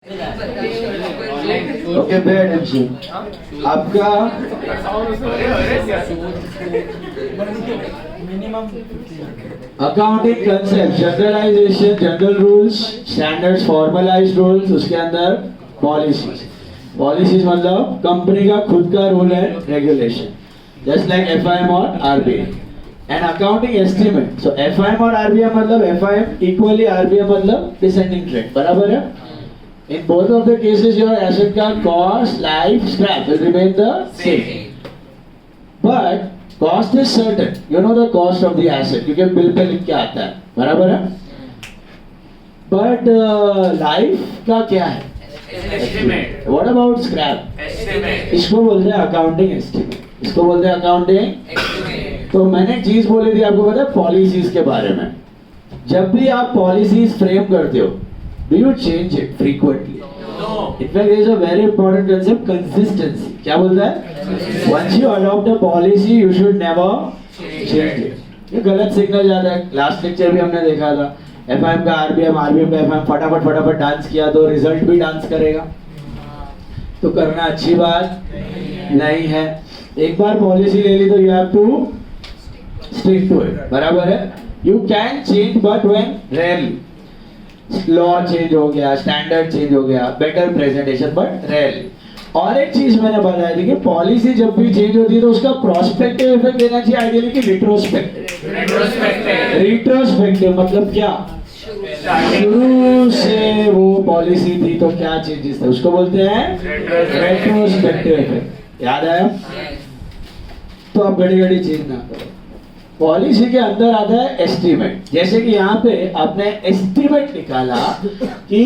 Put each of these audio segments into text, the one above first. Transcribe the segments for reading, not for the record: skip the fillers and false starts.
Okay, pay attention. आपका accounting concept, generalization, general rules, standards, formalized rules, उसके अंदर policies. Policies मतलब company का खुद का rule and regulation, just like FIM और RBI. And accounting estimate, so FIM और आरबीआई मतलब एफआईएम इक्वली, आरबीआई मतलब डिसेंडिंग ट्रेंड, बराबर है। In both of the cases, your asset का cost, life, scrap will remain the same. But cost is certain. You know the cost of the asset. क्योंकि bill pay लिख के आता है, बराबर है? But life का क्या है? Estimate. What about scrap? Estimate. इसको बोलते हैं accounting estimate. इसको बोलते हैं accounting. Estimate. तो मैंने एक चीज बोली थी आपको, पता है पॉलिसीज के बारे में। जब भी आप पॉलिसीज फ्रेम करते हो, do you change it frequently? No. In fact, there is a very important concept, consistency. क्या बोलता है? Once you adopt a policy, you should never change it. ये गलत सिग्नल जाता है। लास्ट लेक्चर भी हमने देखा था, एफआईएम का आरबीएम, आरबीएम का एफआईएम, फटाफट डांस किया तो रिजल्ट भी डांस करेगा। तो करना अच्छी बात नहीं है। एक बार पॉलिसी ले ली तो you have to stick to it, बराबर है? You can change but when rarely. Law change हो गया, स्टैंडर्ड चेंज हो गया, बेटर प्रेजेंटेशन, बट रेयरली। और एक चीज मैंने बताई थी कि पॉलिसी जब भी चेंज होती है तो उसका प्रोस्पेक्टिव इफेक्ट देना चाहिए, आइडियली कि रिट्रोस्पेक्टिव। रिट्रोस्पेक्टिव मतलब क्या? शुरू से वो पॉलिसी थी तो क्या चेंजेस थे, उसको बोलते हैं रेट्रोस्पेक्टिव इफेक्ट। याद आया? तो अब घड़ी चेंज ना करो। पॉलिसी के अंदर आता है एस्टीमेट। जैसे कि यहाँ पे आपने एस्टीमेट निकाला कि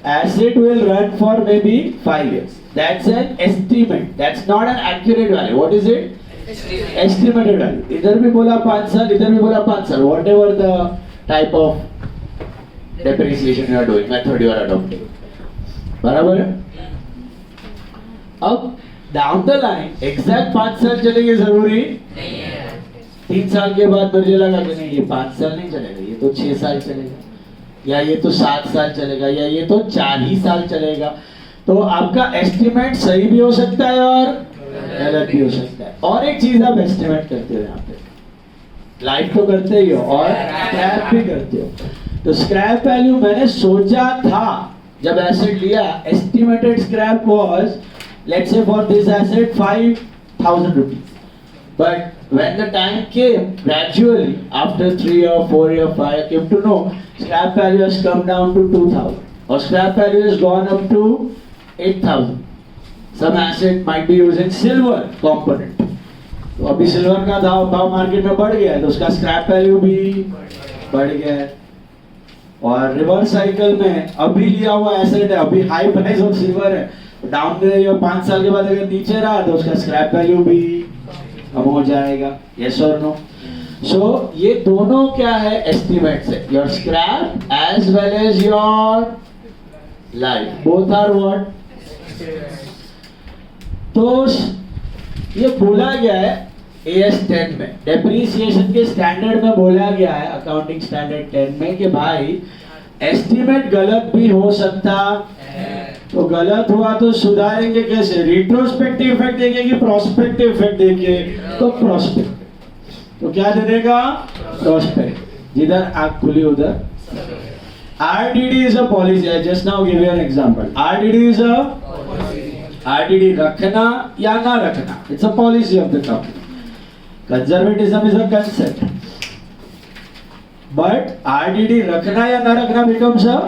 asset will run for may be 5 years, that's an estimate, that's not an accurate value. What is it? Estimated value. इधर भी बोला 5 साल, इधर भी बोला 5 साल, whatever the type of depreciation you are doing, method you are adopting, बराबर है? अब डाउन द लाइन एग्जैक्ट 5 साल चलेगी जरूरी नहीं है। 3 साल के बाद मुझे लगा कि नहीं, ये 5 साल नहीं चलेगा, ये तो 6 साल चलेगा, या ये तो 7 साल चलेगा, या ये तो 4 ही साल चलेगा। तो आपका एस्टिमेट सही भी हो सकता है और गलत भी हो सकता है। और एक चीज आप एस्टिमेट करते हो, यहाँ पे लाइफ तो करते ही हो और स्क्रैप भी करते हो। तो स्क्रैप वैल्यू मैंने सोचा था जब एसेट लिया, estimated scrap was let's say for this asset 5000 rupees, but when the time came, gradually after 3 or 4 or 5, I came to know scrap value has come down to 2000 or scrap value has gone up to 8000. Some asset might be using silver component, तो अभी silver का भाव market में बढ़ गया है तो उसका स्क्रैप वैल्यू भी बढ़ गया है। और रिवर्स साइकिल में अभी लिया हुआ एसेट है, अभी हाई प्राइस ऑफ सिल्वर है, डाउन में 5 साल के बाद अगर नीचे रहा तो उसका स्क्रैप वैल्यू भी कम हो जाएगा। यस और नो? सो ये दोनों क्या है? एस्टिमेट्स है। Your scrap as well as your life, both are what? तो ये बोला गया है AS 10 में, डेप्रिसिएशन के स्टैंडर्ड में बोला गया है, अकाउंटिंग स्टैंडर्ड 10 में, कि भाई एस्टिमेट गलत भी हो सकता, तो गलत हुआ तो सुधारेंगे कैसे? रिट्रोस्पेक्टिव इफेक्ट देंगे कि प्रोस्पेक्टिव इफेक्ट देंगे? तो प्रोस्पेक्टिव। तो क्या दे देगा? प्रोस्पेक्टिव। जिधर आंख खुली उधर। RDD is a policy. I just now give you an example. RDD is a RDD रखना या ना रखना, it's a policy of the company. Conservatism is a concept, but RDD रखना या ना रखना becomes a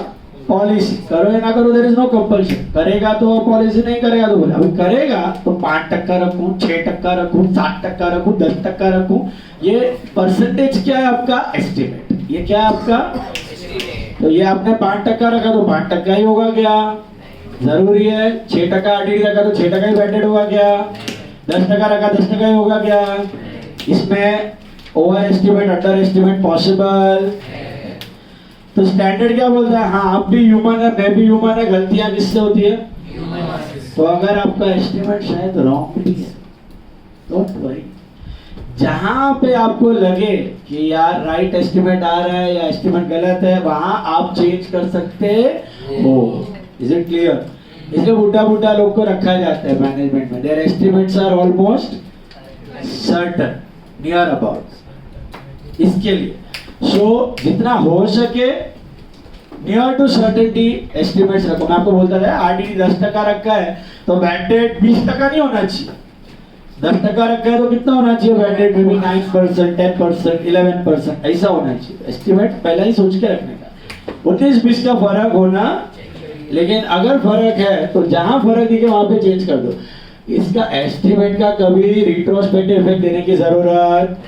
पॉलिसी। करो या ना करो, देयर इज नो कंपल्शन। करेगा तो पॉलिसी, नहीं करेगा तो बोले। अभी करेगा तो 5% रखूं, 6% रखूं, 7% रखूं, 10% रखूं, ये परसेंटेज क्या है आपका? एस्टिमेट। ये क्या है आपका? तो ये आपने 5% रखा तो 5% ही होगा क्या? जरूरी है। 6% RDD रखा तो 6% ही वेटेड होगा क्या? 10% रखा 10% ही होगा क्या? इसमें over estimate, under estimate possible? तो स्टैंडर्ड क्या बोलता है? हाँ, आप भी ह्यूमन है, मैं भी ह्यूमन है, गलतियां किससे होती है? तो अगर आपका एस्टिमेट शायद रॉन्ग भी है, डोंट वरी। जहां पे आपको लगे कि यार राइट एस्टिमेट आ रहा है या एस्टिमेट गलत है, वहां आप चेंज कर सकते हो। Is it clear? इसलिए बुड्ढा बुड्ढा लोग को रखा जाता है मैनेजमेंट में. Their estimates are almost certain, near about. इसके लिए सो जितना हो सके नियर टू सर्टेनिटी एस्टिमेट्स रखो. मैं आपको बोलता था आरडी 10% रखा है तो बैड डेट 20% नहीं होना चाहिए. 10% रखा है तो कितना होना चाहिए बैड डेट में भी? 9%, 10%, 11%, ऐसा होना चाहिए. एस्टिमेट पहले ही सोच के रखने का. 19-20 का फर्क होना, लेकिन अगर फर्क है तो जहां फर्क दिखे वहां पे चेंज कर दो. इसका एस्टिमेट का कभी रिट्रोस्पेक्टिव इफेक्ट देने की जरूरत.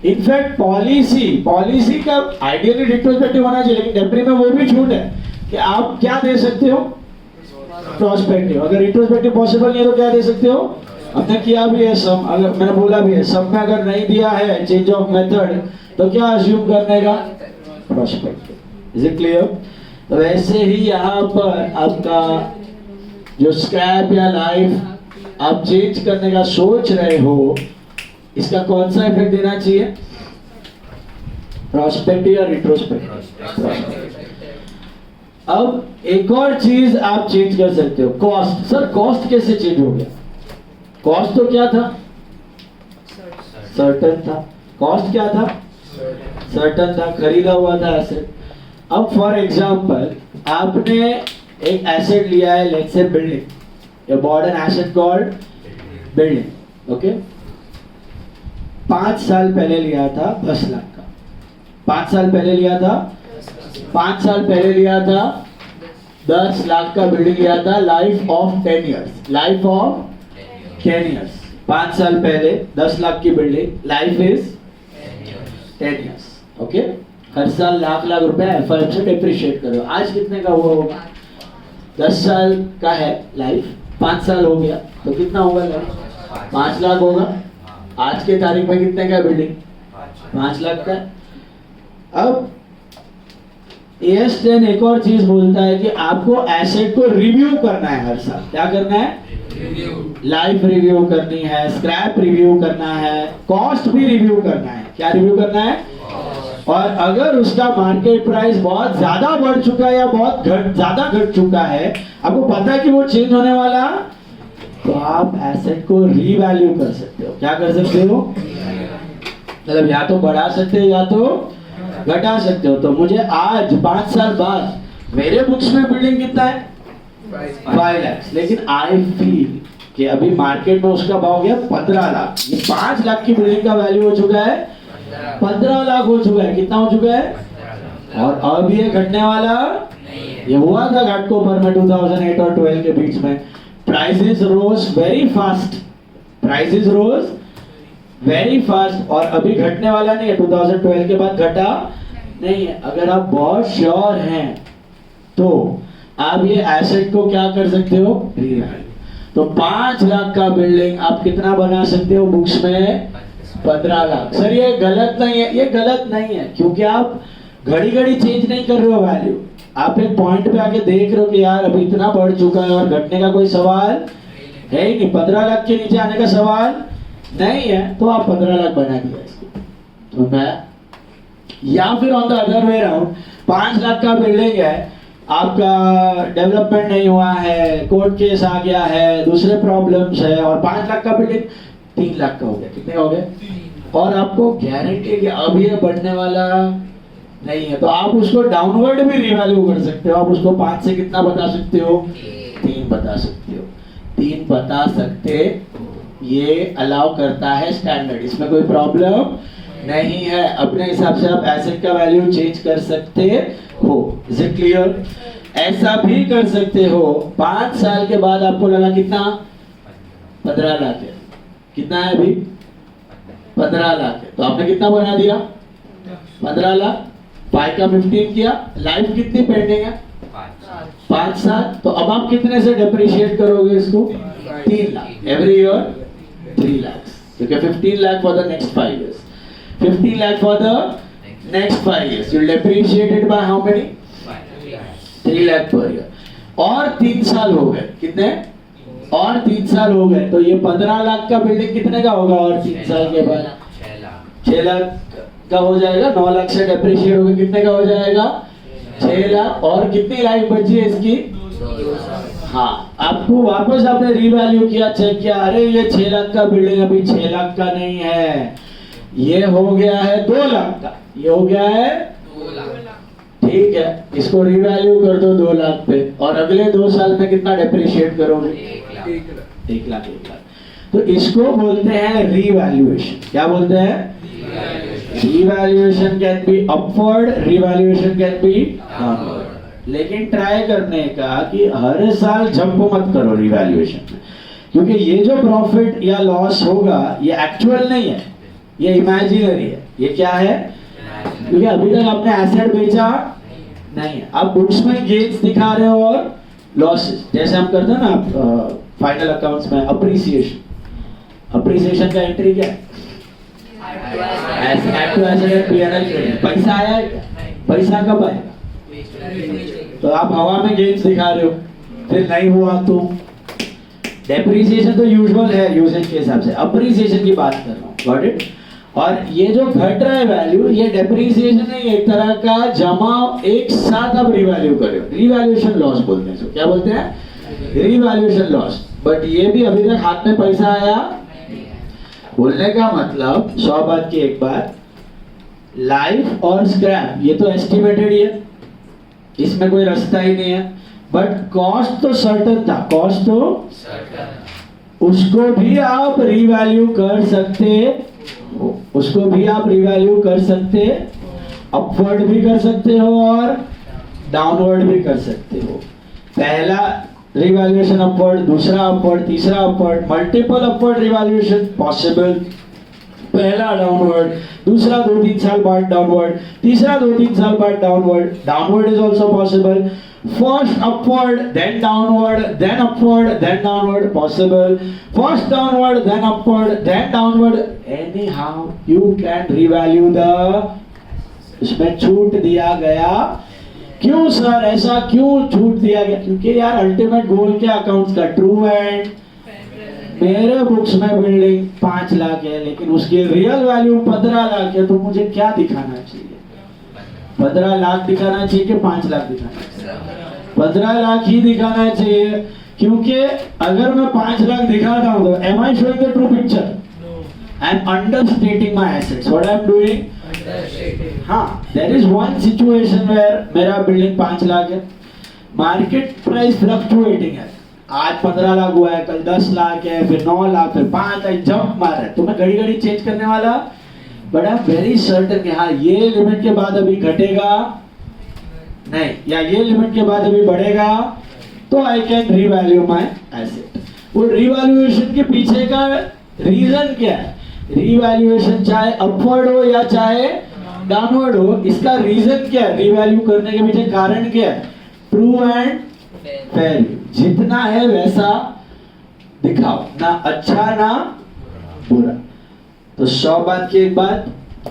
इनफैक्ट पॉलिसी का आइडियली रिट्रोस्पेक्टिव होना चाहिए, लेकिन डेप्री में वो भी छूट है कि आप क्या दे सकते हो? प्रोस्पेक्टिव. अगर रिट्रोस्पेक्टिव पॉसिबल नहीं है तो क्या दे सकते हो? हमने किया भी है सम, अगर मैंने बोला भी है सम में अगर नहीं दिया है चेंज ऑफ मेथड तो क्या अज्यूम करने का? प्रोस्पेक्टिव. Is it clear? तो वैसे ही यहाँ पर आपका जो स्क्रैप या लाइफ आप चेंज करने का सोच रहे हो, इसका कौन सा इफेक्ट देना चाहिए? प्रोस्पेक्टिव या रिट्रोस्पेक्टिव? अब एक और चीज आप चेंज कर सकते हो, कॉस्ट. सर कॉस्ट कैसे चेंज हो गया? कॉस्ट तो क्या था? सर्टन था. कॉस्ट क्या था? सर्टन था, खरीदा हुआ था एसेट. अब फॉर एग्जांपल आपने एक एसेट लिया है, let's say building. You bought an asset called building. Okay, 5 साल पहले लिया था 10 लाख का. 5 साल पहले लिया था 10 लाख का बिल्डिंग लिया था. Life of 10 years. Life of 10 years. 5 साल पहले 10 लाख की building, life is 10 years. Okay, हर साल लाख रुपए एफआईएफ से डिप्रिशिएट करो. आज कितने का हुआ होगा? 10 साल का है लाइफ, 5 साल हो गया तो कितना होगा लाइफ? 5 लाख होगा. आज के तारीख में कितने का बिल्डिंग? 5 लाख का. अब AS10 एक और चीज बोलता है कि आपको एसेट को रिव्यू करना है हर साल. क्या करना है? लाइफ रिव्यू करनी है, स्क्रैप रिव्यू करना है, कॉस्ट भी रिव्यू करना है. क्या रिव्यू करना है? और अगर उसका मार्केट प्राइस बहुत ज्यादा बढ़ चुका है या बहुत ज्यादा घट चुका है, आपको पता है कि वो चेंज होने वाला, तो आप एसेट को रीवैल्यू कर सकते हो. क्या कर सकते हो? मतलब या तो बढ़ा सकते हो या तो घटा सकते हो. तो मुझे आज 5 साल बाद मेरे बुक्स में बिल्डिंग कितना है? 5 लाख. लेकिन आई फील कि अभी मार्केट में उसका भाव गया 15 लाख. ये 5 लाख की बिल्डिंग का वैल्यू हो चुका है 15 लाख हो चुका है. कितना हो चुका है? और अब ये घटने वाला, ये हुआ था घाटकोपर में 2008 और 12 के बीच में. प्राइसेस रोज वेरी फास्ट. प्राइसेस रोज वेरी फास्ट और अभी घटने वाला नहीं है. 2012 के बाद घटा नहीं है. अगर आप बहुत श्योर हैं तो आप ये एसेट को क्या कर सकते हो? रीवैल्यू. तो 5 लाख का बिल्डिंग आप कितना बना सकते हो बुक्स में? 15 लाख. सर ये गलत नहीं है. ये गलत नहीं है क्योंकि आप घड़ी घड़ी चेंज नहीं कर रहे हो वैल्यू. आप एक पॉइंट पे आके देख रहे हो कि यार अभी इतना बढ़ चुका है और घटने का कोई सवाल है ही नहीं. 15 लाख के नीचे आने का सवाल नहीं है, तो आप 15 लाख बना दिया इसको. तो मैं, या फिर on the other way round, 5 lakh का बिल्डिंग है, आपका डेवलपमेंट नहीं हुआ है, कोर्ट केस आ गया है, दूसरे प्रॉब्लम्स है, और 5 लाख का बिल्डिंग 3 लाख का हो गया. कितने हो गए? और आपको गारंटी है कि अब ये बढ़ने वाला नहीं है, तो आप उसको डाउनवर्ड भी रिवैल्यू कर सकते हो. आप उसको 5 से कितना बता सकते हो? 3 बता सकते हो. 3 बता सकते, ये अलाउ करता है स्टैंडर्ड. इसमें कोई प्रॉब्लम नहीं है. अपने हिसाब से आप एसेट का वैल्यू चेंज कर सकते हो. Is it clear? ऐसा भी कर सकते हो 5 साल के बाद आपको लगा कितना? 15 लाख है. कितना है अभी? 15 लाख है. तो आपने कितना बना दिया? 15 लाख. 5 का 15 किया. लाइफ कितनी पेंडिंग है? 5 साल. तो अब आप कितने से डिप्रिशिएट करोगे इसको? 3 लाख. Every year 3 lakh. क्योंकि 15 lakh for the next 5 years. 15 lakh for the next 5 years. You'll depreciate it by how many? 3 lakh per year. और 3 साल हो गए. कितने? और 3 साल हो गए. तो ये 15 लाख का बिल्डिंग कितने का होगा? और 3 साल के बाद 6 लाख का हो जाएगा. 9 लाख से डेप्रिशिएट होगा कितने का हो जाएगा? 6 लाख और कितनी लाइफ बची है इसकी? हाँ, आपको वापस आपने रीवैल्यू किया, चेक किया, अरे ये 6 लाख का बिल्डिंग अभी 6 लाख का नहीं है, ये हो गया है 2 लाख का, ये हो गया है 2 लाख। ठीक है, इसको रीवैल्यू कर दो 2 लाख पे और अगले 2 साल में कितना डेप्रिशिएट करोगे? 1 लाख। 1 लाख 1 लाख। तो इसको बोलते हैं रीवैल्यूएशन। क्या बोलते हैं? Revaluation can be upward, revaluation can be downward. लेकिन ट्राई करने का कि हर साल जंप मत करो रीवैल्यूएशन में, क्योंकि ये जो प्रॉफिट या लॉस होगा ये एक्चुअल नहीं है, ये इमेजिनरी है। ये क्या है? क्योंकि अभी तक आपने एसेट बेचा नहीं है, आप बुक्स में गेन्स दिखा रहे हो और लॉसेस, जैसे हम करते हैं ना फाइनल अकाउंट्स में अप्रिसिएशन। अप्रिसिएशन का एंट्री क्या है? Asset to asset P&L credit. पैसा आया है क्या? पैसा कब आएगा? तो आप हवा में गेन्स दिखा रहे हो, फिर नहीं हुआ तो डेप्रिसिएशन तो यूजुअल है यूजेज के हिसाब से, अप्रिसिएशन की बात कर रहा हूँ। Got it? और ये जो घट रहा है वैल्यू, ये डेप्रिसिएशन नहीं, एक तरह का जमा एक साथ आप रिवैल्यू कर रहे हो। रिवैल्यूएशन लॉस बोलते हैं इसको। क्या बोलते हैं? Revaluation loss. बट ये भी अभी तक हाथ में पैसा आया। बोलने का मतलब 100 बात की एक बात, लाइफ और स्क्रैप ये तो एस्टिमेटेड ही है, इसमें कोई रास्ता ही नहीं है। बट कॉस्ट तो सर्टन था, कॉस्ट तो उसको भी आप रिवैल्यू कर सकते हो, उसको भी आप रिवैल्यू कर सकते, अपवर्ड भी कर सकते हो और डाउनवर्ड भी कर सकते हो। पहला रिवैल्यूएशन अपवर्ड, दूसरा अपवर्ड, तीसरा upward, multiple upward revaluation possible. पहला डाउनवर्ड, दूसरा 2-3 साल बाद डाउनवर्ड, तीसरा 2-3 साल बाद downward. Downward is also possible. First upward, then downward, then upward, then downward, possible. First downward, then upward, then downward. Anyhow, you can revalue the, इसमें छूट दिया गया। क्यों सर, ऐसा क्यों छूट दिया गया? क्योंकि यार अल्टीमेट गोल क्या अकाउंट्स का? ट्रू एंड मेरे बुक्स में बिल्डिंग 5 लाख है, लेकिन उसकी रियल वैल्यू 15 लाख है, तो मुझे क्या दिखाना चाहिए? 15 लाख दिखाना चाहिए कि 5 लाख दिखाना चाहिए? 15 लाख ही दिखाना चाहिए, क्योंकि अगर मैं 5 लाख दिखाता हूं तो am I showing the true picture? I am understating my assets. What I am doing? हाँ, there is one situation where मेरा बिल्डिंग 5 लाख है, मार्केट प्राइस फ्लक्चुएटिंग है, आज 15 लाख हुआ है, कल 10 लाख है, फिर 9 लाख, फिर 5 लाख, जंप मार रहा है, तो मैं घड़ी घड़ी चेंज करने वाला। But I am very certain कि हाँ ये लिमिट के बाद अभी घटेगा नहीं, या ये लिमिट के बाद अभी बढ़ेगा, तो I can revalue my asset. वो रीवैल्यूएशन के पीछे का रीजन क्या है? रीवैल्यूएशन चाहे अपवर्ड हो या चाहे डाउनवर्ड हो, इसका रीजन क्या है? रीवैल्यू करने के पीछे कारण क्या है? True and fair. जितना है वैसा दिखाओ, ना अच्छा ना बुरा। तो 100 बात की एक बात,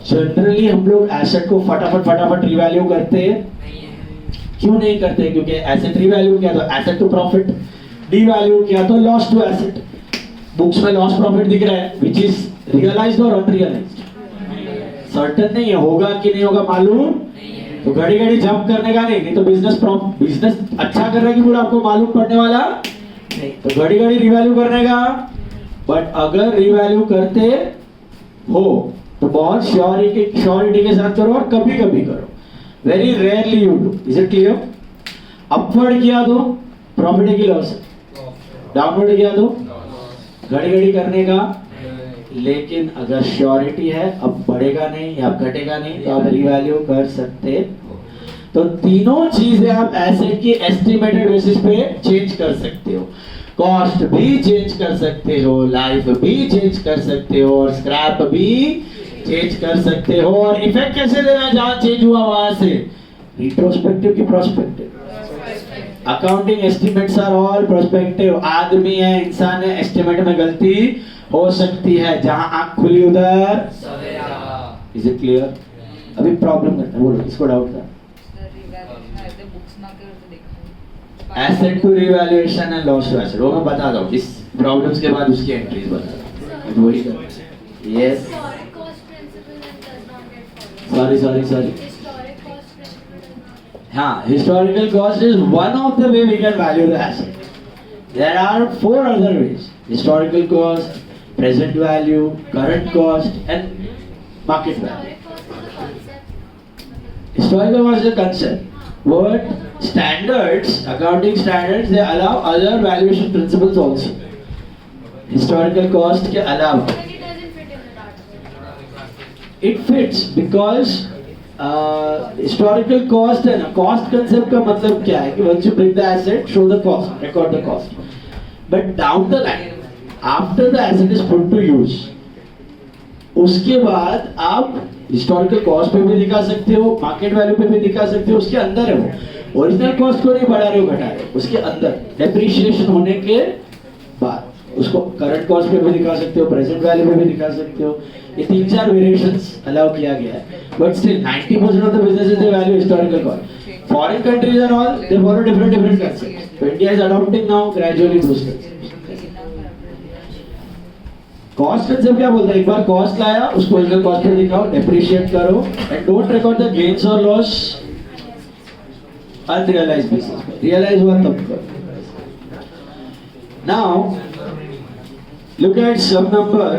जनरली हम लोग एसेट को फटाफट रिवैल्यू करते हैं। क्यों नहीं करते? क्योंकि एसेट रिवैल्यू किया तो एसेट टू प्रॉफिट, डीवैल्यू किया तो लॉस टू एसेट। बुक्स में लॉस प्रॉफिट दिख रहा है, विच इज रियलाइज्ड और अनरियलाइज्ड, सर्टेन नहीं है, होगा कि नहीं होगा मालूम। तो घड़ी घड़ी जंप करने का नहीं तो बिजनेस अच्छा कर रहा है कि बुरा आपको मालूम पड़ने वाला नहीं, तो घड़ी घड़ी रिवैल्यू करने का। बट अगर रिवैल्यू करते हो तो बहुत श्योरिटी के साथ करो और कभी कभी करो, very rarely you do. Is it clear? Upward किया तो प्रॉफिट है कि लॉस है? डाउनवर्ड किया तो घड़ी घड़ी करने का। लेकिन अगर श्योरिटी है अब बढ़ेगा नहीं या घटेगा नहीं, तो आप रिवैल्यू कर सकते हो। तो तीनों चीजें आप एसेट की एस्टिमेटेड बेसिस पे चेंज कर सकते हो। कॉस्ट भी चेंज कर सकते हो, लाइफ भी चेंज कर सकते हो, और स्क्रैप भी चेंज कर सकते हो। और इफेक्ट कैसे देना है? जहां चेंज हुआ वहां से रिट्रोस्पेक्टिव की prospective. Accounting estimates are all prospective. आदमी है, इंसान है, एस्टिमेट में गलती हो सकती है, जहां आंख खुली उधर सवेरा। Is it clear? अभी प्रॉब्लम करता है, बोलो इसको डाउट था। Asset to revaluation and loss to asset, वो मैं बता दूं इस प्रॉब्लम्स के बाद उसकी एंट्रीज बता दूं, वही कर। यस, सॉरी हाँ, historical cost is one of the way we can value the asset. There are 4 other ways: historical cost, present value, current cost, and market value. Historical cost is a concept. But standards, accounting standards, they allow other valuation principles also. Historical cost के अलावा But it doesn't fit in the data. it fits because historical cost है ना, cost concept का मतलब क्या है कि once you bring the asset, show the cost, record the cost. But down the line, after the asset is put to use, उसके बाद आप हिस्टोरिकल कॉस्ट पे भी दिखा सकते हो, मार्केट वैल्यू पे भी दिखा सकते हो, उसके अंदर है वो। ओरिजिनल कॉस्ट को नहीं बढ़ा रहे हो, घटा रहे हो, उसके अंदर डेप्रिशिएशन होने के बाद उसको करंट कॉस्ट पे भी दिखा सकते हो, प्रेजेंट वैल्यू पे भी दिखा सकते हो। ये 3-4 वेरिएशंस अलाउ किया गया है, but still 90% of the businesses they value historical cost. Foreign countries and all they follow different concepts, तो India is adopting now gradually those concepts. Cost concept क्या बोलता है? एक बार कॉस्ट लाया, उसको ओरिजिनल कॉस्ट पे दिखाओ, डेप्रिशिएट करो, and don't record the gains और लॉस अनरियलाइज्ड बेसिस पे। रियलाइज हुआ तब करो। Now look at sum number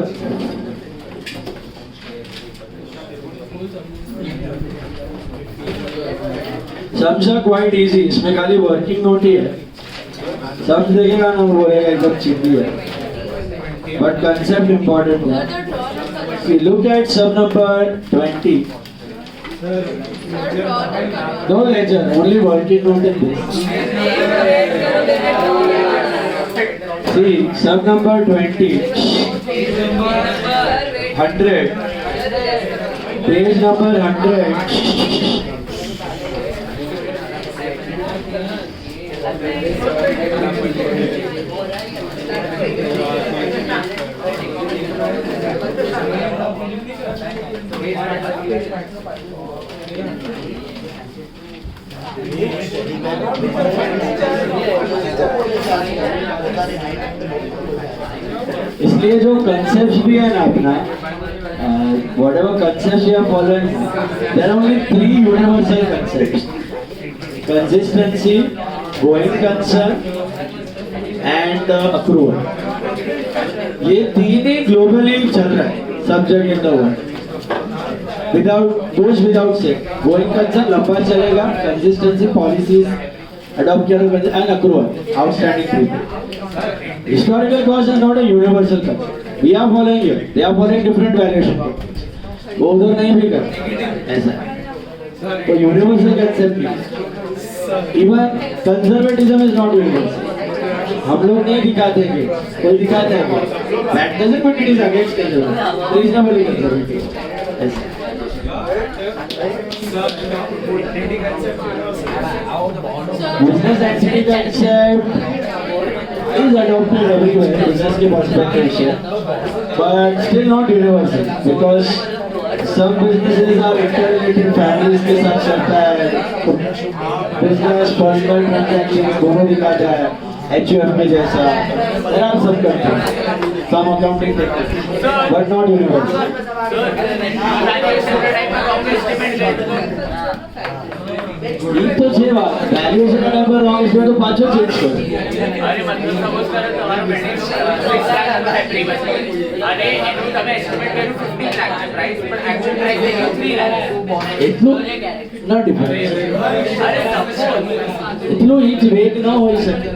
sums are quite easy, इसमें खाली वर्किंग नोट ही है। सम्स देखेगा ना, वो बोलेगा एकदम चिंदी है, but concept important. If you look at sub number 20, no ledger, only working note in this. See, sub number 20, 100, page number 100. इसलिए जो कंसेप्ट भी है ना अपना, whatever concepts you are following, there are only 3 universal concepts: consistency, going concern, and accrual. ये 3 ही globally चल रहा है सब जगह in the world, goes without saying. Going concern लंबा चलेगा, consistency policies adopt किया तो and accrual outstanding people. Historical cost is not a universal concept. We are following it. They are following different valuation techniques. वो उधर नहीं भी करते ऐसा, तो universal concept नहीं। Even conservatism is not universal. हम लोग नहीं दिखाते कि कोई दिखाता है, that doesn't mean it is against conservatism. Reasonably conservative. ऐसा। Business entity concept is adopted everywhere, business के perspective से, but still not universal because some businesses are interrelated, families के साथ चलता है, business personal transactions दोनों दिखाता है, HUF में जैसा, there are some concepts, some accounting techniques, but not universal. ये तो છે વાત, valuation का number wrong इसमें तो पांचों change करो। અરે મતલબ સપોઝ કરો તમારો બિલ્ડિંગ 6 લાખ ફેક્ટરી બની અને એનું તમે એસ્ટિમેટ કર્યું 15 લાખ છે પ્રાઇસ, પણ એક્ચ્યુઅલ પ્રાઇસ થઈ ગયું 3 લાખ। એટલું ના ડિફરન્સ, અરે સપોઝ એટલું ઈચ વેટ ન હોઈ શકે।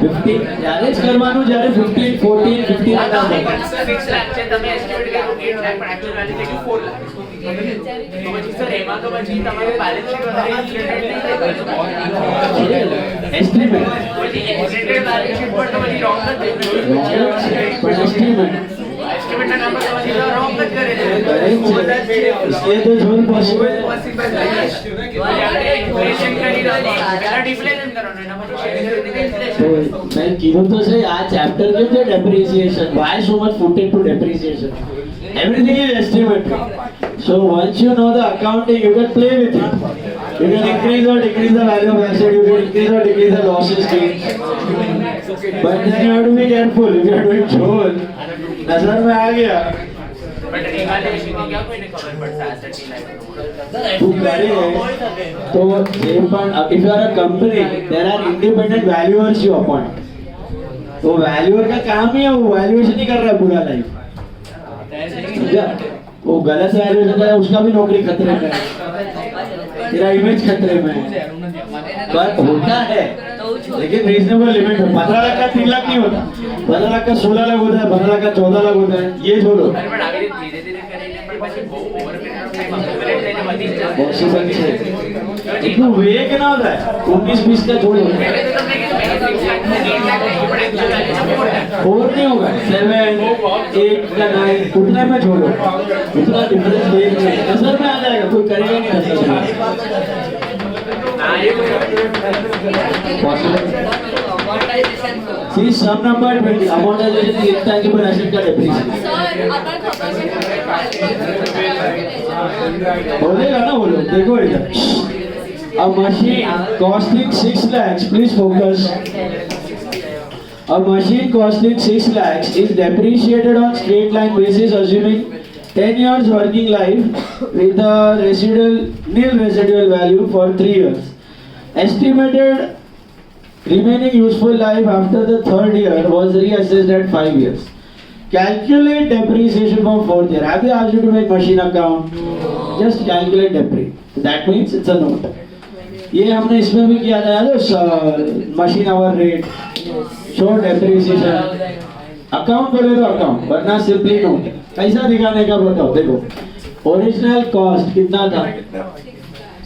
15 ત્યારે જ કરવાનું જ્યારે 15, 14, 15 ના 6 લાખ છે, તમે એસ્ટિમેટ કર્યું 8 લાખ, પણ એક્ચ્યુઅલ વેલ્યુ થઈ ગયું 4 લાખ। તો પછી સર એમાં તો પછી તમારું બેલેન્સ શીટ વધારે એસ્ટિમેટ પછી એક્સિડેન્ટ બેલેન્સ શીટ પર તો પછી રોંગ જ થઈ ગયું। પણ એસ્ટિમેટ એસ્ટિમેટ ના નંબર તો પછી રોંગ જ કરે છે। इसलिए तो झोल पॉसिबल ઇન્ફ્લેશન કરી દો, પહેલા ડિફ્લેશન કરવાનું, એના પછી શેર કરી ઇન્ફ્લેશન। तो मैं કીધું તો છે આ ચેપ્ટર કેમ છે depreciation, why so much put into depreciation, everything is estimate. So once you know the accounting, you can play with it, you can increase or decrease the value of asset, you can increase or decrease the losses gains, but then you have to be careful. If you are doing झोल नजर में आ गया but રિવાલ્યુએશન ની ક્યાં કોઈને ખબર પડશે asset ની life નું તું કરે તો જે પણ if you are a company there are independent valuers you appoint तो वैल्यूअर का काम ही है वो वैल्यूएशन ही कर रहा है पूरा लाइफ वो गलत वैल्यूएशन कर रहा है उसका भी नौकरी खतरे में है तेरा इमेज खतरे में है पर होता है लेकिन रीजनेबल लिमिट है 15 लाख का 3 लाख नहीं होता 15 लाख का 16 लाख होता है 15 लाख का 14 लाख होता है ये छोड़ो પણ આવી રીતે ધીરે ધીરે કરીને પણ પછી બહુ ઓવર પીરિયડ ઓફ ટાઈમ અક્યુમુલેટ થઈને વધી જ જાય पॉसिबल है इतना वेग ना होता है 19-20 का छोड़ो પહેલે તો તમને કીધું મેં 6 લાખ ને 8 લાખ નહીં પણ एक्चुअल वैल्यू 4 लाख फोर नहीं होगा 7 8 का 9 उतने में छोड़ो उतना डिफरेंस देख नहीं नजर में आ जाएगा कोई करेगा नहीं नजर ના એવું possible See sum number 20 amortization is intangible asset का depreciation Sir, अपन खबर से बोलेगा ना बोलो देखो इधर a machine costing 6 lakhs please focus a machine costing 6 lakhs is depreciated on straight line basis assuming 10 years working life with a nil residual value for 3 years estimated remaining useful life after the third year was reassessed at 5 years calculate depreciation for fourth year have they asked you to make machine account just calculate depreciation that means it's a note ये हमने इसमें भी किया था यार machine hour rate show depreciation account बोले तो account वरना सिंपली नोट कैसा दिखाने का बताओ देखो ओरिजिनल कॉस्ट कितना था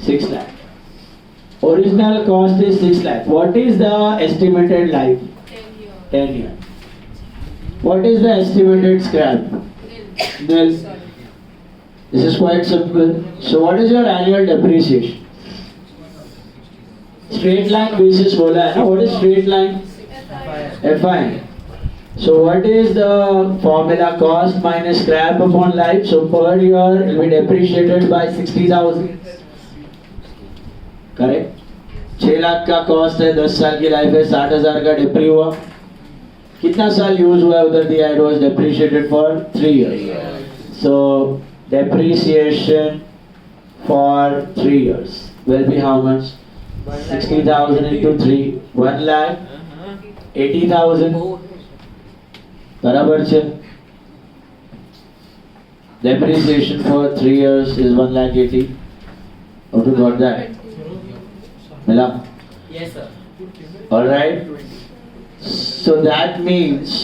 6 lakh original cost is 6 lakh what is the estimated life 10 years what is the estimated scrap nil this is quite simple so what is your annual depreciation straight line basis बोला है ना what is straight line FI so what is the formula cost minus scrap upon life so per year it will be depreciated by 60,000 correct 6 lakh का cost है 10 साल की life है 60,000 का डिप्री हुआ कितना साल यूज हुआ है उधर दिया it was depreciated for 3 years so depreciation for 3 years will be how much 60,000 into 3 1 lakh 80,000 बराबर છે depreciation for 3 years is 1 lakh 80 how to got that मिला yes sir all right so that means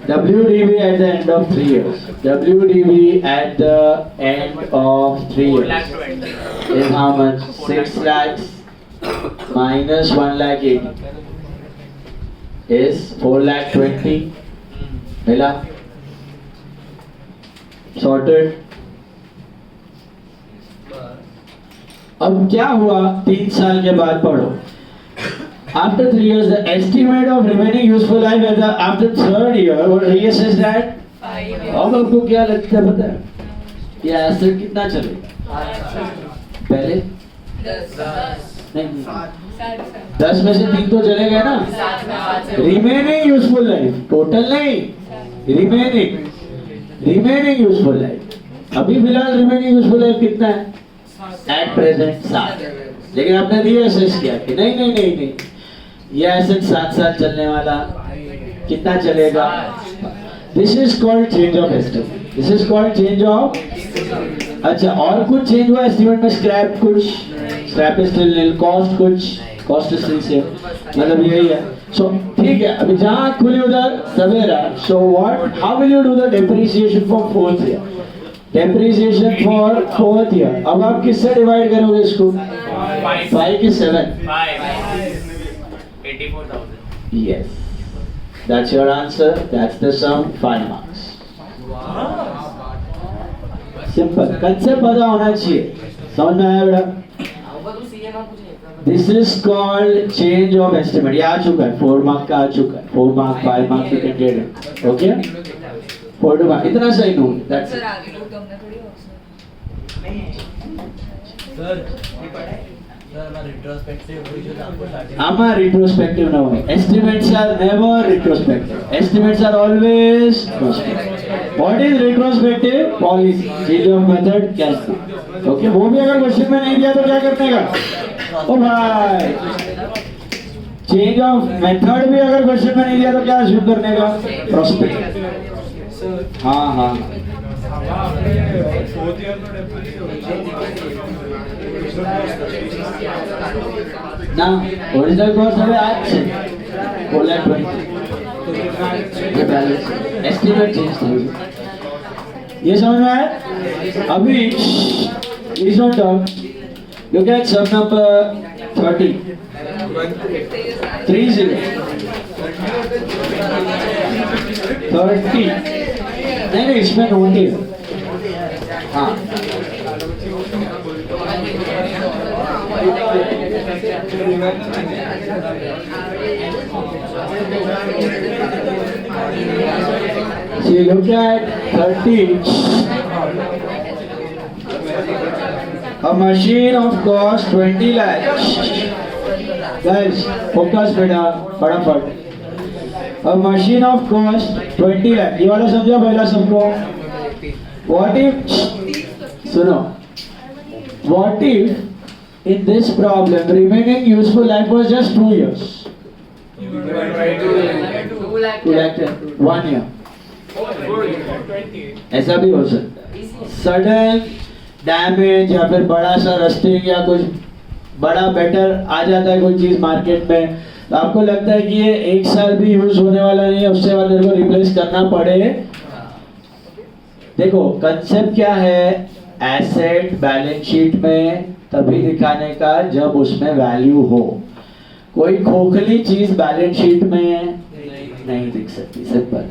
WDV at the end of 3 years WDV at the end of 3 4 years lakh 20 is how much 6 lakhs minus 1 lakh 80 is 4 lakh 20 मिला sorted अब क्या हुआ 3 साल के बाद पढ़ो after 3 years the estimate of remaining useful life at the after third year was reassessed at 5 years अब आपको क्या लगता है पता है ये एसेट कितना चलेगा पहले 10 में से 3 तो चले गए ना रिमेनिंग यूजफुल लाइफ टोटल नहीं रिमेनिंग यूजफुल लाइफ अभी फिलहाल रिमेनिंग यूजफुल लाइफ कितना है एट प्रेजेंट 7 लेकिन आपने रीअसेस किया कि नहीं ये एसेट 7 साल चलने वाला कितना चलेगा this is called change of estimate this is called change of अच्छा और कुछ चेंज हुआ एस्टिमेट में स्क्रैप कुछ scrap is still nil cost कुछ कॉस्ट इज स्टिल सेम मतलब यही है सो ठीक है अभी जहां खुली उधर सवेरा so what how will you do the depreciation for fourth year depreciation for fourth year अब आप किससे डिवाइड करोगे इसको 5 की 7 84,000 yes that's your answer that's the sum 5 marks simple concept पता होना चाहिए समझ में आया बेटा this is called change of estimate ये आ चुका है 4 मार्क का आ चुका है 4 mark 5 mark you can get it okay 4 to 5 इतना सही नो दैट्स सर आगे लोग तो हमने थोड़ी आमा retrospective now estimates are never retrospective estimates are always prospective what is retrospective policy, change of method कैसे। ओके, वो भी अगर क्वेश्चन में नहीं दिया तो क्या करने का, ओ भाई चेंज ऑफ मेथड भी अगर क्वेश्चन में नहीं दिया तो क्या अज्यूम करने का, प्रोस्पेक्ट। हाँ हाँ ना, ओरिजिनल कॉस्ट हमें आज से बोला 20 ये बैलेंस एस्टिमेट चेंज था। ये समझ में आया। अभी please note down, look at sum number 30 30 नहीं इसमें नोट है। हाँ so you look at 30, a machine of cost 20 lakhs. Guys, focus बेटा फटाफट। A machine of cost 20 lakh, ये वाला समझा पहला सबको। What if, सुनो, what if in this problem remaining useful life was just 2 years? 2 lakh 1 year, ऐसा भी हो सकता है। सडन डैमेज या फिर बड़ा सा रस्टिंग या कुछ बड़ा बेटर आ जाता है कोई चीज मार्केट में, तो आपको लगता है कि ये 1 साल भी यूज होने वाला नहीं है, उससे बाद मेरे को रिप्लेस करना पड़े। देखो कंसेप्ट क्या है, एसेट बैलेंस शीट में तभी दिखाने का जब उसमें वैल्यू हो। कोई खोखली चीज बैलेंस शीट में नहीं दिख सकती। सिंपल,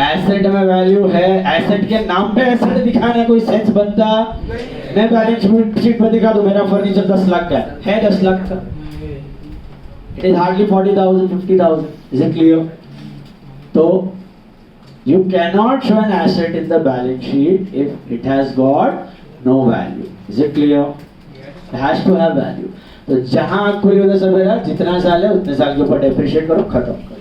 एसेट में वैल्यू है, एसेट के नाम पे एसेट दिखाना कोई सेंस बनता। मैं बैलेंस शीट में दिखा दूं मेरा फर्नीचर 10 लाख का है 10 लाख का, it is hardly 40,000 50,000, is it clear. तो you cannot show an asset in the balance sheet if it has got no value, is it clear? It has to have value. तो जहां आँख खुली उधर सब मेरा जितना साल है उतने साल के ऊपर डेप्रिशिएट करो, खत्म करो।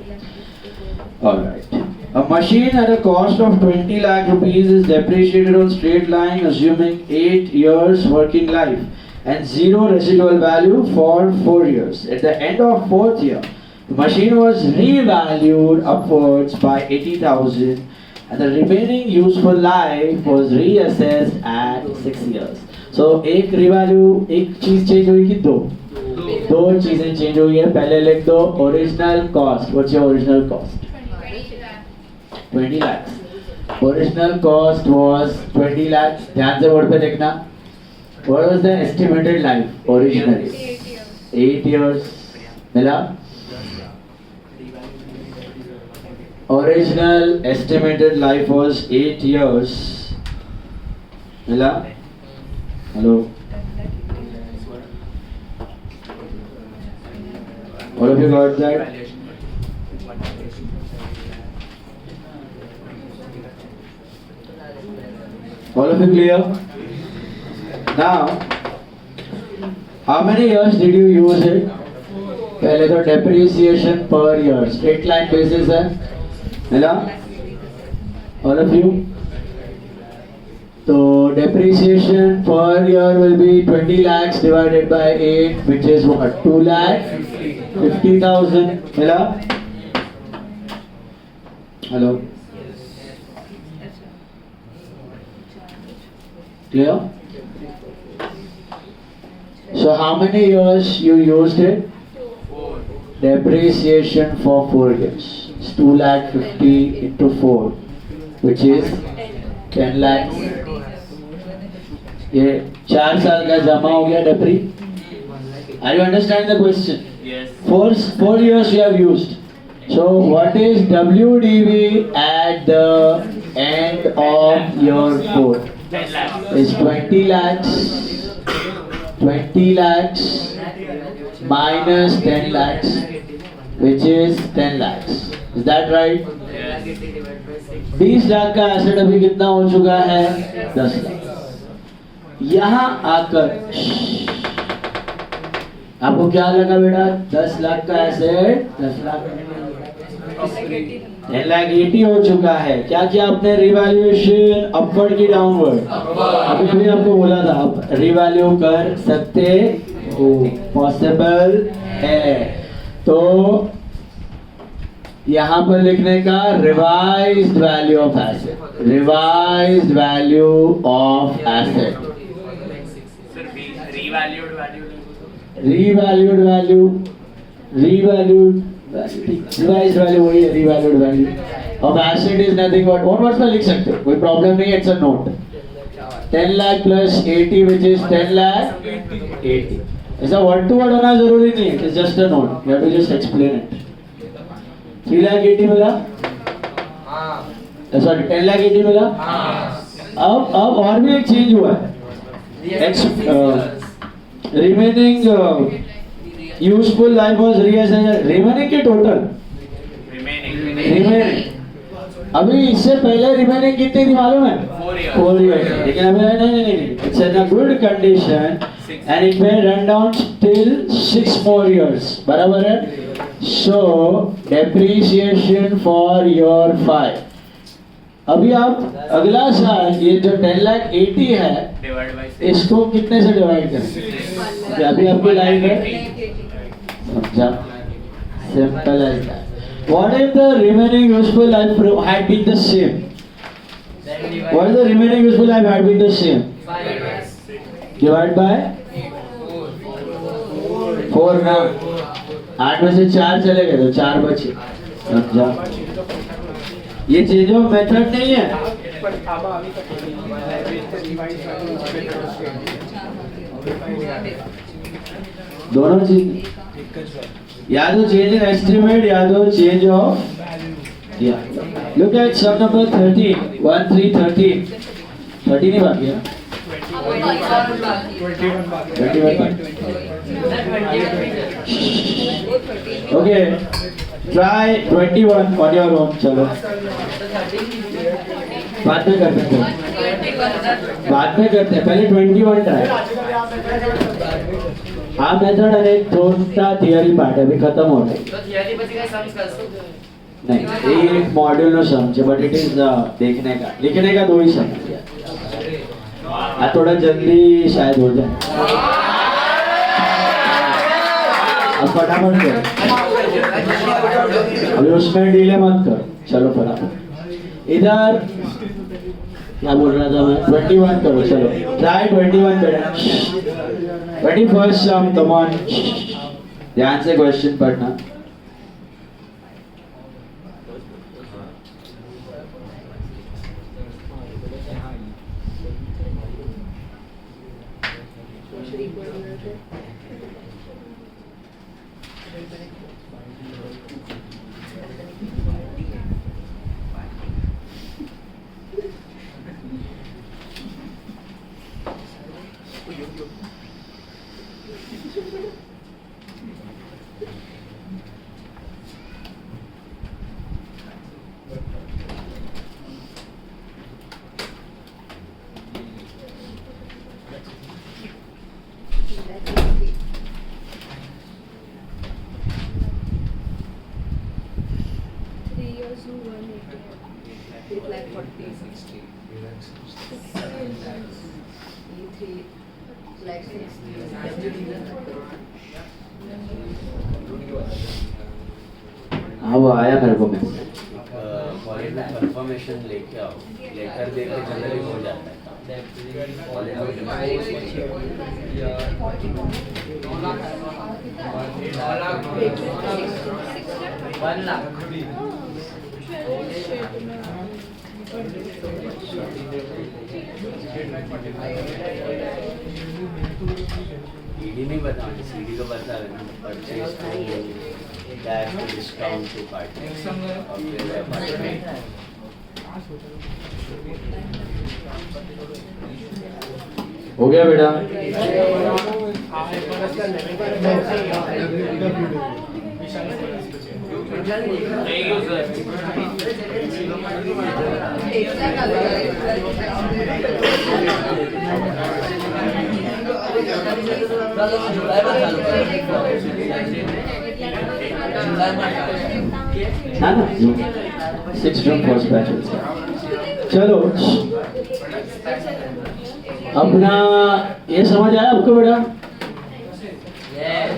Alright. A machine at a cost of 20 lakh rupees is depreciated on straight line assuming 8 years working life and 0 residual value for 4 years. At the end of 4th year, the machine was revalued upwards by 80,000 and the remaining useful life was reassessed at 6 years. So एक revalue, एक चीज change हुई कि दो चीजें change हुई है। पहले लिख दो original cost. What's your original cost? 20 lakhs. Original cost was 20 lakhs. ध्यान से बोर्ड पे देखना। What was the estimated life originally? 8 years. मिला? Original estimated life was 8 years. मिला? Hello? All of you got that? All of you clear? Now, how many years did you use it? पहले तो depreciation per year, straight line basis है, मिला? All of you? तो depreciation per year will be 20 lakhs divided by 8, which is what? 2 lakh 50,000, मिला? Hello? Clear? So how many years you used it? Depreciation for 4 years. It's 2 lakh 50 into 4, which is 10 lakhs. ये 4 साल का जमा हो गया डेप्री। Are you understand the question? Yes. 4 years you have used. So what is WDV at the end of year 4? 10 lakhs. Is 20 lakhs. 20 lakhs minus 10 lakhs, which is 10 lakhs. Is that right? Yes. 20 lakh का asset अभी कितना हो चुका है? 10 लाख। यहाँ आकर आपको क्या लगा बेटा? 10 लाख का एसेट 10 लाख 10,80,000 हो चुका है। क्या किया आपने रिवैल्यूएशन, अपवर्ड की डाउनवर्ड? अभी अभी आपको बोला था आप रिवैल्यू कर सकते हो, पॉसिबल है। तो यहाँ पर लिखने का revised value of asset, revised value of asset, सिर्फ revalued value revalued value, revalued revised value वही है, revalued value of asset is nothing but one words में लिख सकते हो, कोई प्रॉब्लम नहीं है, it's a note. 10 lakh plus 80 which is 10 lakh 80। ऐसा वर्ड टू वर्ड होना जरूरी नहीं है, it's just a note, you have to just explain it. 3 lakh 80 मिला, सॉरी 10 लाख 80 मिला। अब और भी एक चेंज हुआ है, remaining useful life was reassessed, remaining के टोटल रिमेनिंग, अभी इससे पहले रिमेनिंग कितनी थी मालूम है? 4 years। लेकिन अभी नहीं, it's in a good condition and it may run down till 6 more years, बराबर है। सो डेप्रिसिएशन फॉर योर 5। अभी आप अगला साल ये जो 10,80,000 है डिवाइड बाय 6, इसको कितने से डिवाइड करें? ये अभी आपकी लाइन है, समझा? Simple as that. What if the remaining useful life had been the same? What if the remaining useful life had been the same? Divide by 4 ना, 8 में से 4 चले गए तो 4 बचे, समझा? ये चेंज ऑफ मेथड नहीं है, दोनों चीज, या तो चेंज इन एस्टिमेट या तो change of. Look at sum number 13, 1 3 13, 13 ही बाकी है, 21 okay, try 21 on your own. चलो बाद में करते हैं, पहले 21 ट्राई। આ મેથડ અને થોડા થિયરી પાર્ટ અભી ખતમ हो गई, तो थियरी પછી કઈ सम्स કરશો? नहीं ये एक मॉड्यूल नो सम है, बट इट इज देखने का, लिखने का 2 ही सम है। थोड़ा जल्दी शायद हो जाए, अब फटाफट करो, अभी उसमें डिले मत करो, चलो फटाफट। इधर क्या बोल रहा था मैं? 21 करो, चलो ट्राई 21 बेटा। 21st सम, कम ऑन, ध्यान से क्वेश्चन पढ़ना। हाँ वो आया मेरे को मैसेज। कॉलेज में कंफर्मेशन लेके आओ, लेकर दे के जनरली हो जाता है कॉलेज ईडी नहीं बताओ, सीडी को बता देना, purchase dash discount to party और फिर अपार्टमेंट। हो गया बेटा? Thank you, sir. ना ना 6 जून फर्स्ट बैच चलो अपना ये समझ आया आपको बेटा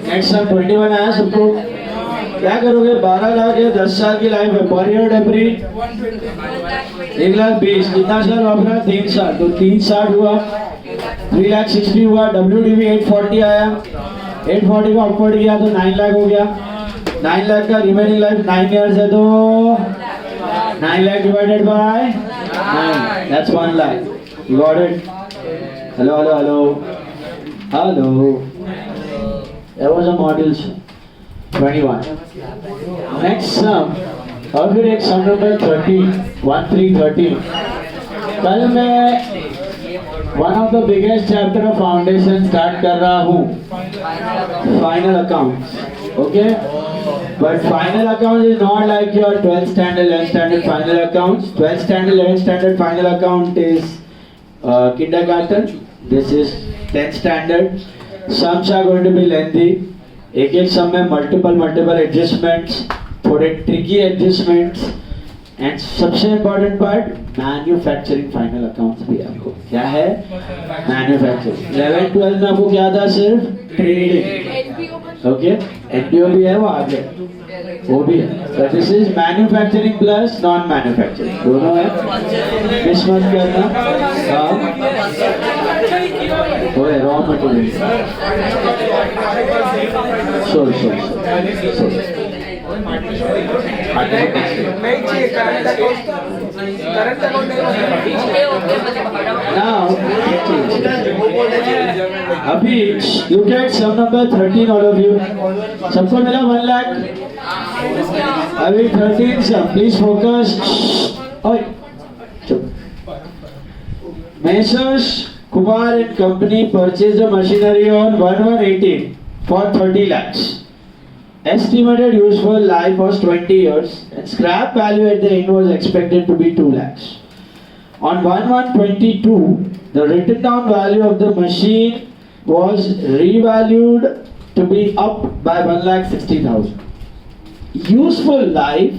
नेक्स्ट साल 21 आया सबको क्या करोगे 12 लाख या 10 साल की लाइफ है पर ईयर डेब्री 1,20,000 कितना साल वापरा 3 साल तो 360 हुआ 3,60,000 हुआ WDV 840 आया 840 का अपवर्ड गया तो 9 लाख हो गया 9 लाख का रिमेनिंग लाइफ 9 इयर्स है तो 9 lakh divided by 9 that's 1 lakh you got it hello hello hello hello there was a model 21 next sum और फिर एक sum number 13 कल मैं one of the biggest chapter of foundation start कर रहा हूँ final accounts okay but final accounts is not like your 12th standard 11th standard final accounts 12th standard 11th standard final account is kindergarten this is 10th standard sums are going to be lengthy एक sum में multiple adjustments थोड़े tricky adjustments and सबसे important part manufacturing final accounts भी आपको क्या है manufacturing 11 12 में आपको क्या था सिर्फ ट्रेडिंग ओके एनपीओ भी है वो आगे वो भी है तो this is manufacturing plus non manufacturing दोनों है मिस मत करना हाँ वो है रॉ मटेरियल सॉरी Now, अभी look at sum number 13 all of you. सबको मिला 1 लाख? अभी 13 sum. Please focus. ओए, चुप. Messrs. Kumar and company purchased the machinery on 1118 for 30 lakhs. Estimated useful life was 20 years and scrap value at the end was expected to be 2 lakhs. On 1122, the written down value of the machine was revalued to be up by 1,60,000. Useful life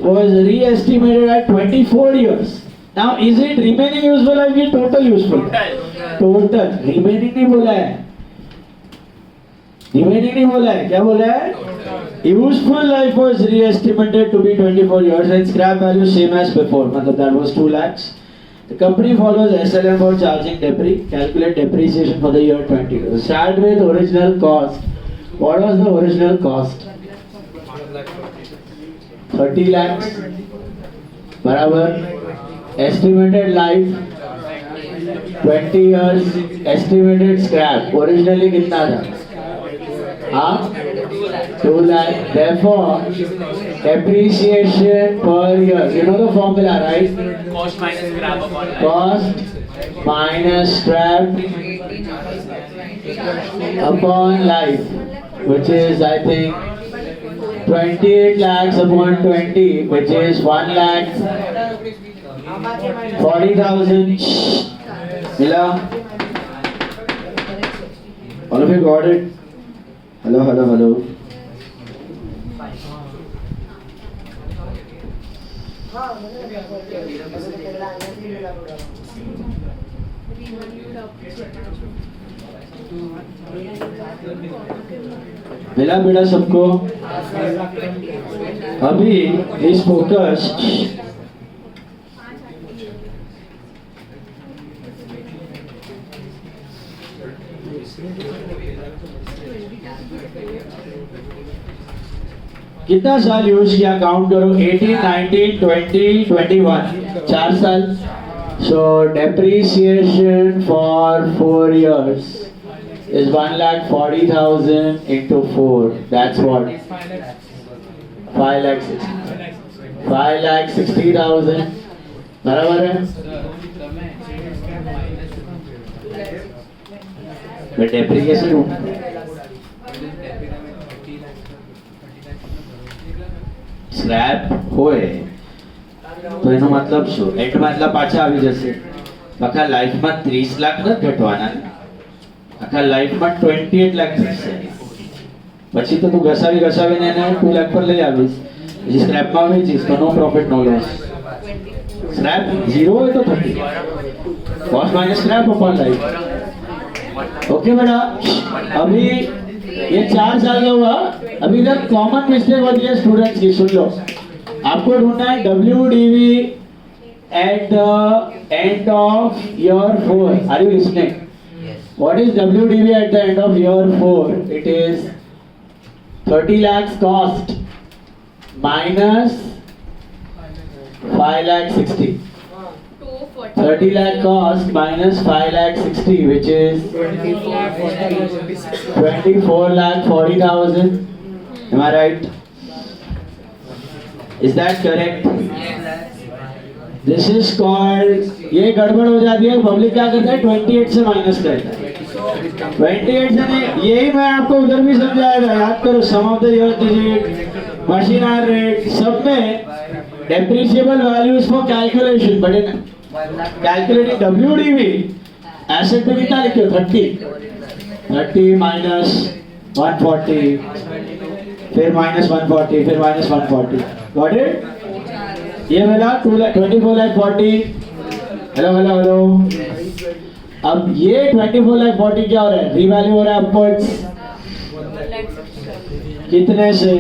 was re-estimated at 24 years. Now is it remaining useful life or total useful? Total. Remaining नहीं बोला है. Remaining नहीं बोला है क्या बोला है useful life was reestimated to be 24 years and scrap value same as before मतलब that was 2 lakhs the company follows SLM for charging debris calculate depreciation for the year 20 start with original cost what was the original cost 30 lakhs बराबर estimated life 20 years estimated scrap originally कितना था हाँ 2 lakh therefore depreciation per year you know the formula right cost minus scrap upon life. cost minus scrap upon life which is I think 28 lakhs upon 20 which is 1,40,000 मिला all of you got it hello मिला बेटा सबको अभी इस focus कितना साल use किया count करो 18 19 20 21 4 साल so depreciation for 4 years is 1,40,000 into 4 that's what 5,60,000 बराबर है depreciation સ્ક્રેપ હોય તો એનો મતલબ શું એટ મતલબ પાછા આવી જશે આખા લાઈફમાં 30 લાખ ન ઘટવાના આખા લાઈફમાં 28 લાખ થશે પછી તો તું ઘસાવીને એને 2 લાખ પર લઈ આવીશ, પછી સ્ક્રેપમાં વેચીશ તો નો પ્રોફિટ નો લોસ. स्क्रैप जीरो है तो 30 cost minus scrap upon life. Okay बेटा, अभी ये 4 साल का हुआ. अभी इधर कॉमन मिस्टेक होती है स्टूडेंट्स की, सुन लो. आपको ढूंढना है WDV at the end of year 4. Are you listening? What is WDV at the end of year 4? It is 30 lakhs cost minus 5 lakh 60. 30 lakh cost minus 5 lakh 60, which is 24 lakh 40,000. Am I right? Is that correct? This is called, ये गड़बड़ हो जाती है. Public क्या करता है, 28 से minus करता है. 28 से नहीं, यही मैं आपको उधर भी समझाएगा. याद करो, sum of the year digit, machinery rate, सब में depreciable values for calculation. but in calculating WDV asset पे कितना लिखे हो, 30 minus 140, फिर minus 140, फिर minus 140. got it? ये मिला 24 lakh 40. हेलो. अब ये 24 lakh 40 क्या हो रहा है, रिवैल्यू हो रहा है अपवर्ड्स. कितने से,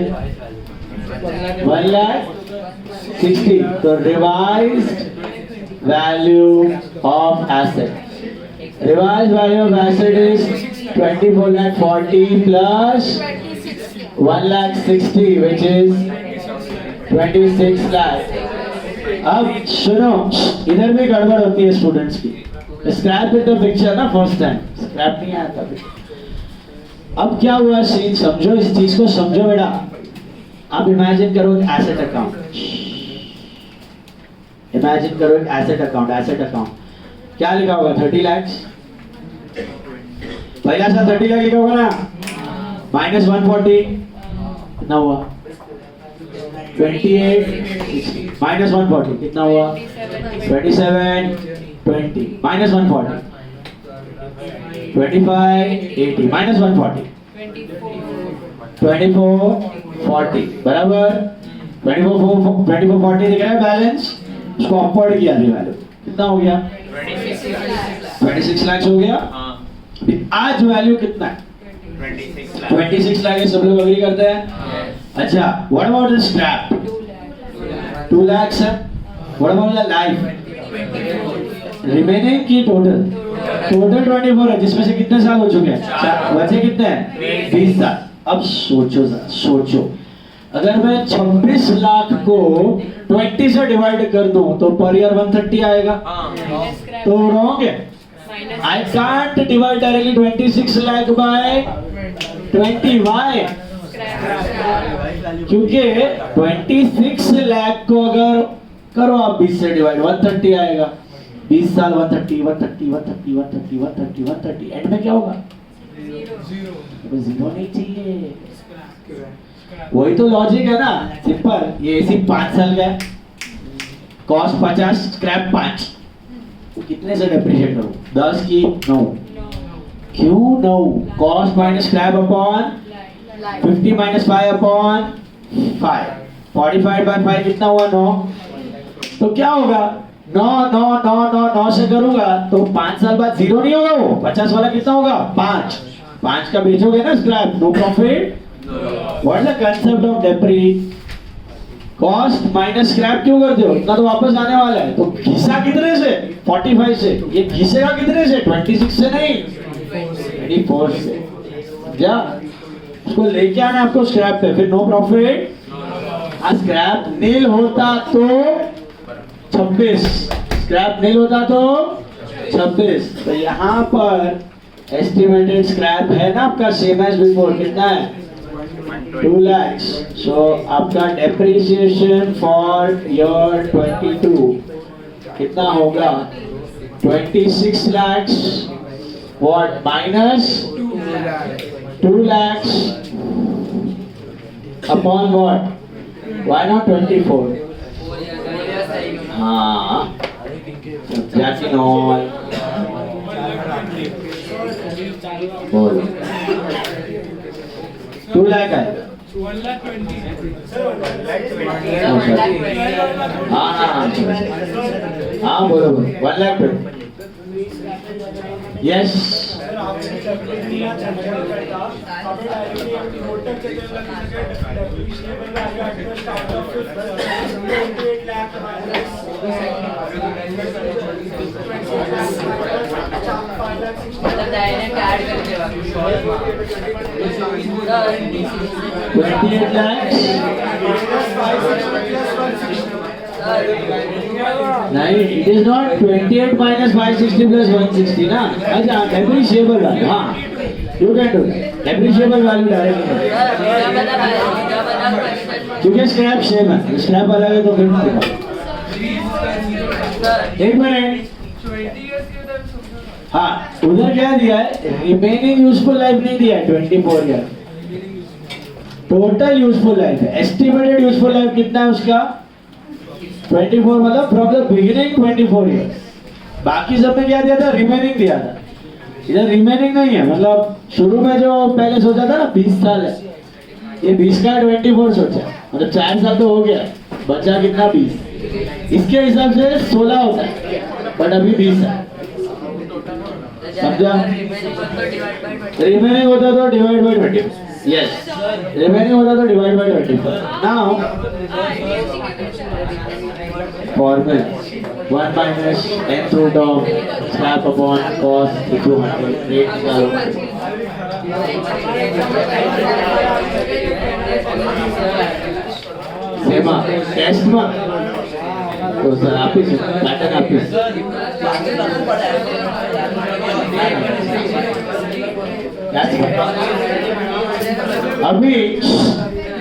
1 lakh 60. तो revised value of asset. Revised value of asset is 24 lakh 40 plus 1 lakh 60, which is 26 lakh. अब सुनो, इधर भी गड़बड़ होती है स्टूडेंट्स की. स्क्रैप इज द पिक्चर ना, फर्स्ट टाइम स्क्रैप नहीं आया था. अब क्या हुआ सीन, समझो इस चीज को, समझो बेटा. आप इमेजिन करो एसेट अकाउंट. इमेजिन करो एक एसेट अकाउंट. क्या लिखा होगा, 30 लाख. पहला साल 30 लाख लिखा होगा ना, माइनस 140 कितना हुआ, 28 माइनस 140 कितना हुआ, 27 20 माइनस 140 25 80 माइनस 140 24 40 बराबर. 24 40 दिख रहा है बैलेंस. उसको अपवर्ड किया, वैल्यू कितना हो गया, 26 लाख हो गया. आज वैल्यू कितना है, 26 लाख है. सब लोग अग्री करते हैं. अच्छा, what about the scrap, 2 lakh है. What about the life remaining की टोटल 24 है, जिसमें से कितने साल हो चुके हैं, बचे कितने हैं, 20 साल. अब सोचो अगर मैं 26 लाख को 20 से डिवाइड कर दूं तो पर ईयर 130 आएगा. तो रॉन्ग है. I can't divide directly 26 lakh by 20. Why, क्योंकि 26 लाख को अगर करो आप 20 से डिवाइड, 130 आएगा. 20 साल 130 एंड में क्या होगा, जीरो नहीं चाहिए. वही तो लॉजिक है ना, सिंपल. ये इसी 5 साल का है. Cost 50, scrap 5. कितने से डेप्रिशिएट करूं, 10 की 9. क्यों 9? Cost minus scrap upon 50 minus 5 upon 5. 45 by 5 कितना हुआ, 9. तो क्या होगा, 9 से करूंगा तो 5 साल बाद जीरो नहीं होगा. वो 50 वाला कितना होगा, 5 का बेचोगे ना scrap, no profit. What is the concept of depre? Cost minus scrap क्यों करते हो, इतना तो वापस आने वाला है. तो घिसा कितने से, 45 से. ये घिसेगा कितने से, 26 से नहीं, 24 से. जा उसको लेके आना आपको स्क्रैप पे, फिर नो प्रॉफिट. स्क्रैप नील होता तो 26, स्क्रैप नील होता तो 26. तो यहाँ पर एस्टिमेटेड स्क्रैप है ना आपका, सेम एज बिफोर. कितना है, 2 lakhs. So आपका डेप्रिसिएशन फॉर ईयर 22 कितना होगा, 26 lakhs. What minus 2 lakhs upon what? Why not 24? हाँ, subtracting all. बोलो. 2 2 लाख आएगा। हाँ बोलो बोलो 1 लाख पे यस मतलब डायरेक्ट ऐड करके 28 lakhs नहीं it is not 28 minus 560 plus 160 ना अच्छा depreciable value हाँ you can do that depreciable value directly क्योंकि स्क्रैप सेम है स्क्रैप अलग है तो फिर एक मिनट हाँ उधर क्या दिया है रिमेनिंग यूजफुल लाइफ नहीं दिया है 24 ईयर टोटल यूजफुल लाइफ है एस्टिमेटेड यूजफुल लाइफ कितना है उसका 24 मतलब फ्रॉम द बिगिनिंग 24 ईयर बाकी सब में क्या दिया था रिमेनिंग दिया था इधर रिमेनिंग नहीं है मतलब शुरू में जो पहले सोचा था ना 20 साल है ये 20 का 24 सोचा मतलब 4 साल तो हो गया बचा कितना 20 इसके हिसाब से 16 होता है बट अभी 20 है समझा रिमेनिंग होता तो डिवाइड बाय 20 यस रिमेनिंग होता तो divide by 20 now formula 1 minus nth root of slab upon cos equal to 100 rate निकालो सेमा टेस्ट में तो सर आप ही पैटर्न आप ही अभी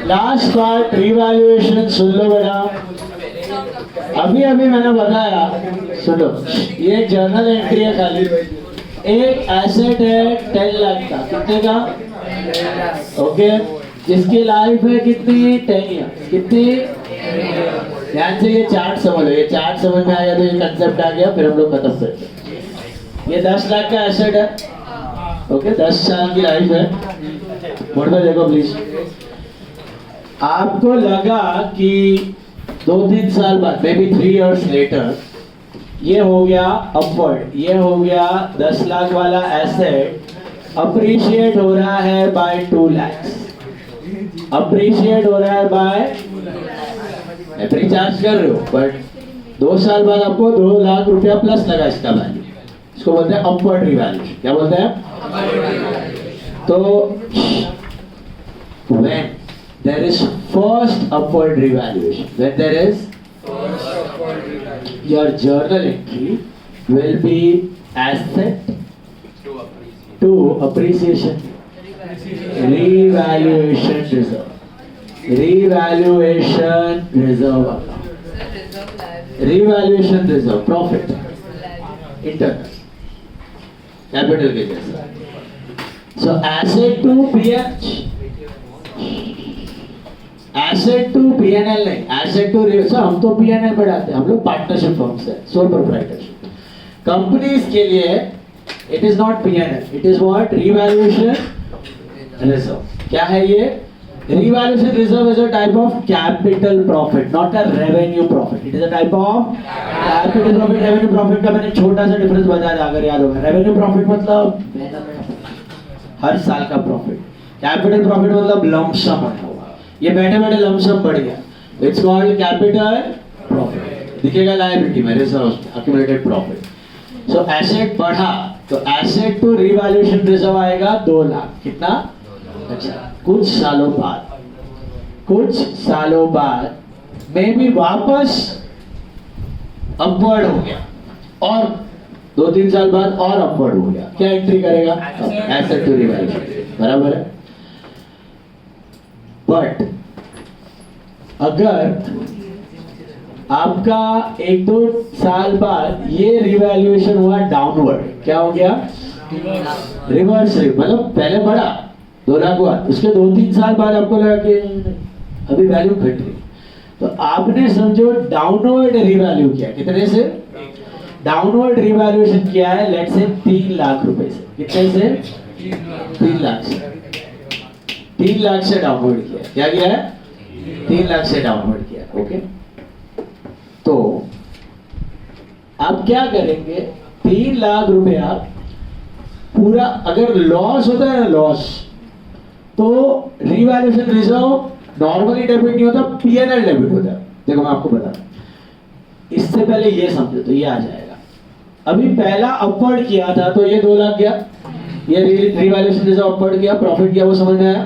लास्ट पार्ट रिवैल्यूएशन सुन लो बेटा अभी मैंने बताया सुनो ये जर्नल एंट्री है खाली एक एसेट है 10 लाख का कितने का ओके जिसकी लाइफ है कितनी 10 ईयर कितनी ध्यान से ये चार्ट समझ लो ये चार्ट समझ में आया तो ये कंसेप्ट आ गया फिर हम लोग खत्म करते हैं ये 10 लाख का एसेट है ओके 10 साल की लाइफ है मोड़ पे देखो प्लीज आपको लगा कि 2-3 साल बाद मे बी 3 years लेटर ये हो गया अपवर्ड ये हो गया 10 लाख वाला एसेट अप्रिशिएट हो रहा है बाय 2 lakhs अप्रिशिएट हो रहा है बाय एवरी चार्ज कर रहे हो बट 2 साल बाद आपको 2 लाख रुपया प्लस लगा इसका वैल्यू इसको बोलते हैं अपवर्ड रिवैल्यूएशन क्या बोलते हैं तो when there is first upward revaluation when there is your journal entry will be asset to appreciation revaluation reserve profit internal capital के जैसा so asset to PH asset to PNL नहीं asset to sir हम तो PNL बढ़ाते हैं हम लोग partnership firms है सोल प्रोप्राइटरशिप कंपनीज के लिए it is not PNL it is what revaluation reserve क्या है ये revaluation reserve is a type of capital profit not a revenue profit it is a type of capital profit revenue profit का मैंने छोटा सा difference बताया था अगर याद होगा रेवेन्यू प्रॉफिट मतलब हर साल का प्रॉफिट कैपिटल प्रॉफिट मतलब लंप सम है ये बैठे बैठे लमसम बढ़ गया इट्स कॉल्ड कैपिटल प्रॉफिट दिखेगा लायबिलिटी में reserve accumulated profit so asset बढ़ा तो एसेट टू रिवैल्यूएशन रिजर्व आएगा 2 लाख कितना अच्छा कुछ सालों बाद में भी वापस अपवर्ड हो गया और 2-3 साल बाद और अपवर्ड हो गया क्या एंट्री करेगा एसेट टू रिवैल्यूएशन बराबर है बट अगर आपका 1-2 साल बाद ये रिवैल्यूएशन हुआ डाउनवर्ड क्या हो गया रिवर्स मतलब पहले बढ़ा 2 लाख हुआ उसके 2-3 साल बाद आपको लगा कि अभी वैल्यू घट रही तो आपने समझो डाउनवर्ड रिवैल्यू किया कितने से डाउनवर्ड रिवैल्यूएशन किया है लेट्स से 3 लाख रुपए से कितने से 3 लाख से 3 लाख से डाउनवर्ड किया। क्या किया है? 3 लाख से डाउनवर्ड किया। ओके, तो आप क्या करेंगे? 3 लाख रुपया पूरा अगर लॉस होता है ना, लॉस, तो रिवैल्यूएशन रिजर्व नॉर्मली डेबिट नहीं होता, पीएनएल डेबिट होता है। देखो मैं आपको बता, इससे पहले ये समझो तो ये आ जाएगा। अभी पहला अपवर्ड किया था तो ये 2 लाख गया, ये रिवैल्यूएशन रिजर्व अपवर्ड किया, प्रॉफिट किया, वो समझ में आया?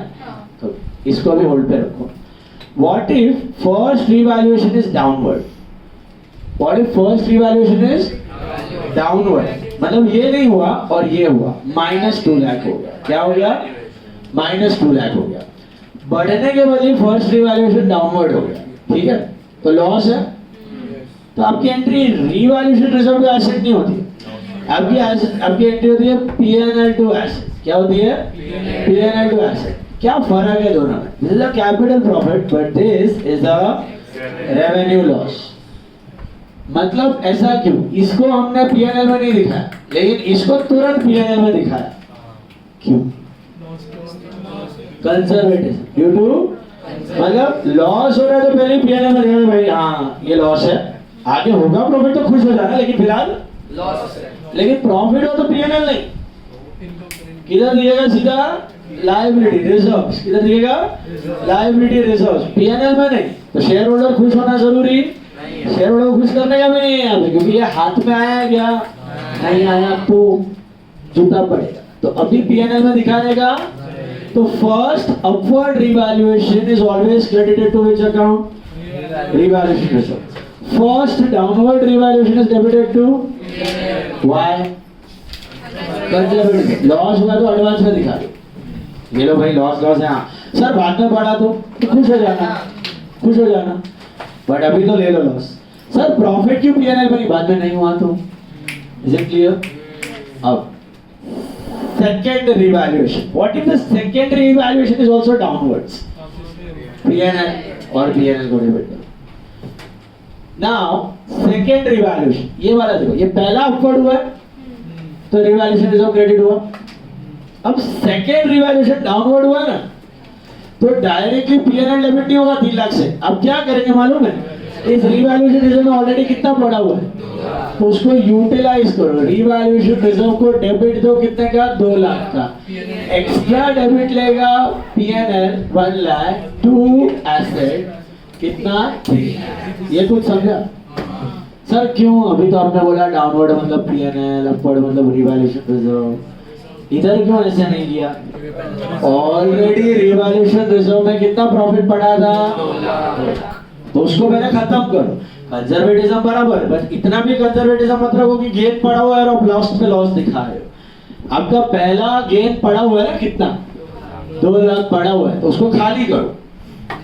तो इसको अभी होल्ड पे रखो। What if first revaluation is downward? What if first revaluation is downward? मतलब ये नहीं हुआ और ये हुआ, -2 लाख हो गया। क्या हो गया? -2 लाख हो गया। बढ़ने के बदले फर्स्ट रिवैल्यूएशन डाउनवर्ड हो गया, ठीक है, तो लॉस है। तो आपकी entry revaluation reserve to asset नहीं होती, आपकी एंट्री होती है पीएनएल टू एसेट। क्या होती है? PNL to asset. क्या फर्क है दोनों में? This is a capital profit but this is a revenue loss. मतलब ऐसा क्यों? इसको हमने पीएनएल में नहीं दिखाया, लेकिन इसको तुरंत पीएनएल में दिखाया। क्यों? कंजर्वेटिज्म, ड्यू टू, मतलब लॉस हो रहा है तो पहले पीएनएल में दिखाया भाई, हाँ ये लॉस है, आगे होगा प्रॉफिट तो खुश हो जाना, लेकिन फिलहाल लॉस है। लेकिन प्रॉफिट हो तो पीएनएल नहीं, किधर दिएगा? सीधा लायबिलिटी रिजर्व्स। किधर दिएगा? लायबिलिटी रिजर्व्स, पीएनएल में नहीं। तो शेयर होल्डर खुश होना जरूरी, शेयर होल्डर को खुश करने का भी नहीं है यहाँ पे, क्योंकि ये हाथ में आया क्या नहीं आया तो जूता पड़ेगा। तो अभी पीएनएल में दिखाने का, तो first upward revaluation is always credited to which account? Revaluation reserve. First downward revaluation is debited to why? Conservative. Loss हुआ तो एडवांस में दिखा दो, ये लो भाई लॉस लॉस है, हाँ सर बाद में बढ़ा तो खुश हो जाना, खुश हो जाना, बट अभी तो ले लो लॉस। सर प्रॉफिट क्यों पीएनएल में बाद में नहीं हुआ तो? Is it clear? अब second revaluation, what if the second revaluation is also downwards? PNL और पीएनएल को डेबिट करो। नाउ सेकंड रिवैल्यूएशन, ये वाला देखो, ये पहला अपवर्ड हुआ है तो रिवैल्यूएशन रिजर्व क्रेडिट हुआ। अब सेकंड रिवैल्यूएशन डाउनवर्ड हुआ ना, तो डायरेक्टली पीएनएल डेबिट नहीं होगा 3 लाख से। अब क्या करेंगे मालूम है? इस रिवैल्यूएशन रिजर्व में ऑलरेडी कितना पड़ा हुआ है, तो उसको यूटिलाइज करो। रिवैल्यूएशन रिजर्व को डेबिट दो, कितने का? 2 लाख का। एक्स्ट्रा डेबिट लेगा पीएनएल 1 लाख, टू एसेट कितना? 3। ये कुछ समझा? सर क्यों? अभी तो आपने बोला डाउनवर्ड मतलब पीएनएल, अपवर्ड मतलब रिवैल्यूएशन रिजर्व, इधर क्यों ऐसे नहीं किया? ऑलरेडी रिवैल्यूएशन रिजर्व में कितना प्रॉफिट पड़ा था? 2 लाख। तो उसको पहले खत्म करो। कंजर्वेटिज्म बराबर, बस इतना भी कंजर्वेटिज्म मत रखो कि गेन पड़ा हुआ है और लॉस पे लॉस दिखा रहे हो। आपका पहला गेन पड़ा हुआ है ना, कितना? 2 लाख पड़ा हुआ है, तो उसको खाली करो।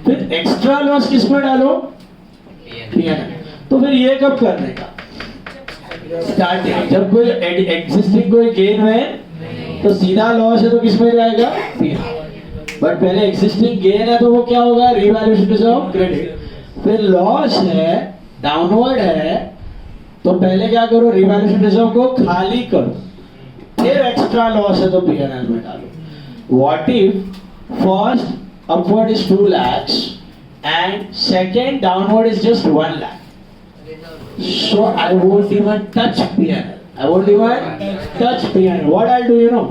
फिर एक्स्ट्रा लॉस किसमें डालो? पीएनएल। तो फिर ये कब करने का? स्टार्टिंग, जब कोई एग्जिस्टिंग कोई गेन है तो सीधा लॉस है तो किसमें जाएगा? पीएनएल। बट पहले एग्जिस्टिंग गेन है तो वो क्या होगा? Revaluation reserve credit. फिर लॉस है, डाउनवर्ड है, तो पहले क्या करो? रिवैल्यूएशन रिजर्व को खाली करो, फिर एक्स्ट्रा लॉस है तो पीएनएल में डालो। What if first upward is 2 lakhs and second downward is just 1 lakh? So I won't even touch PNL. I won't even touch PNL. What I'll do, you know?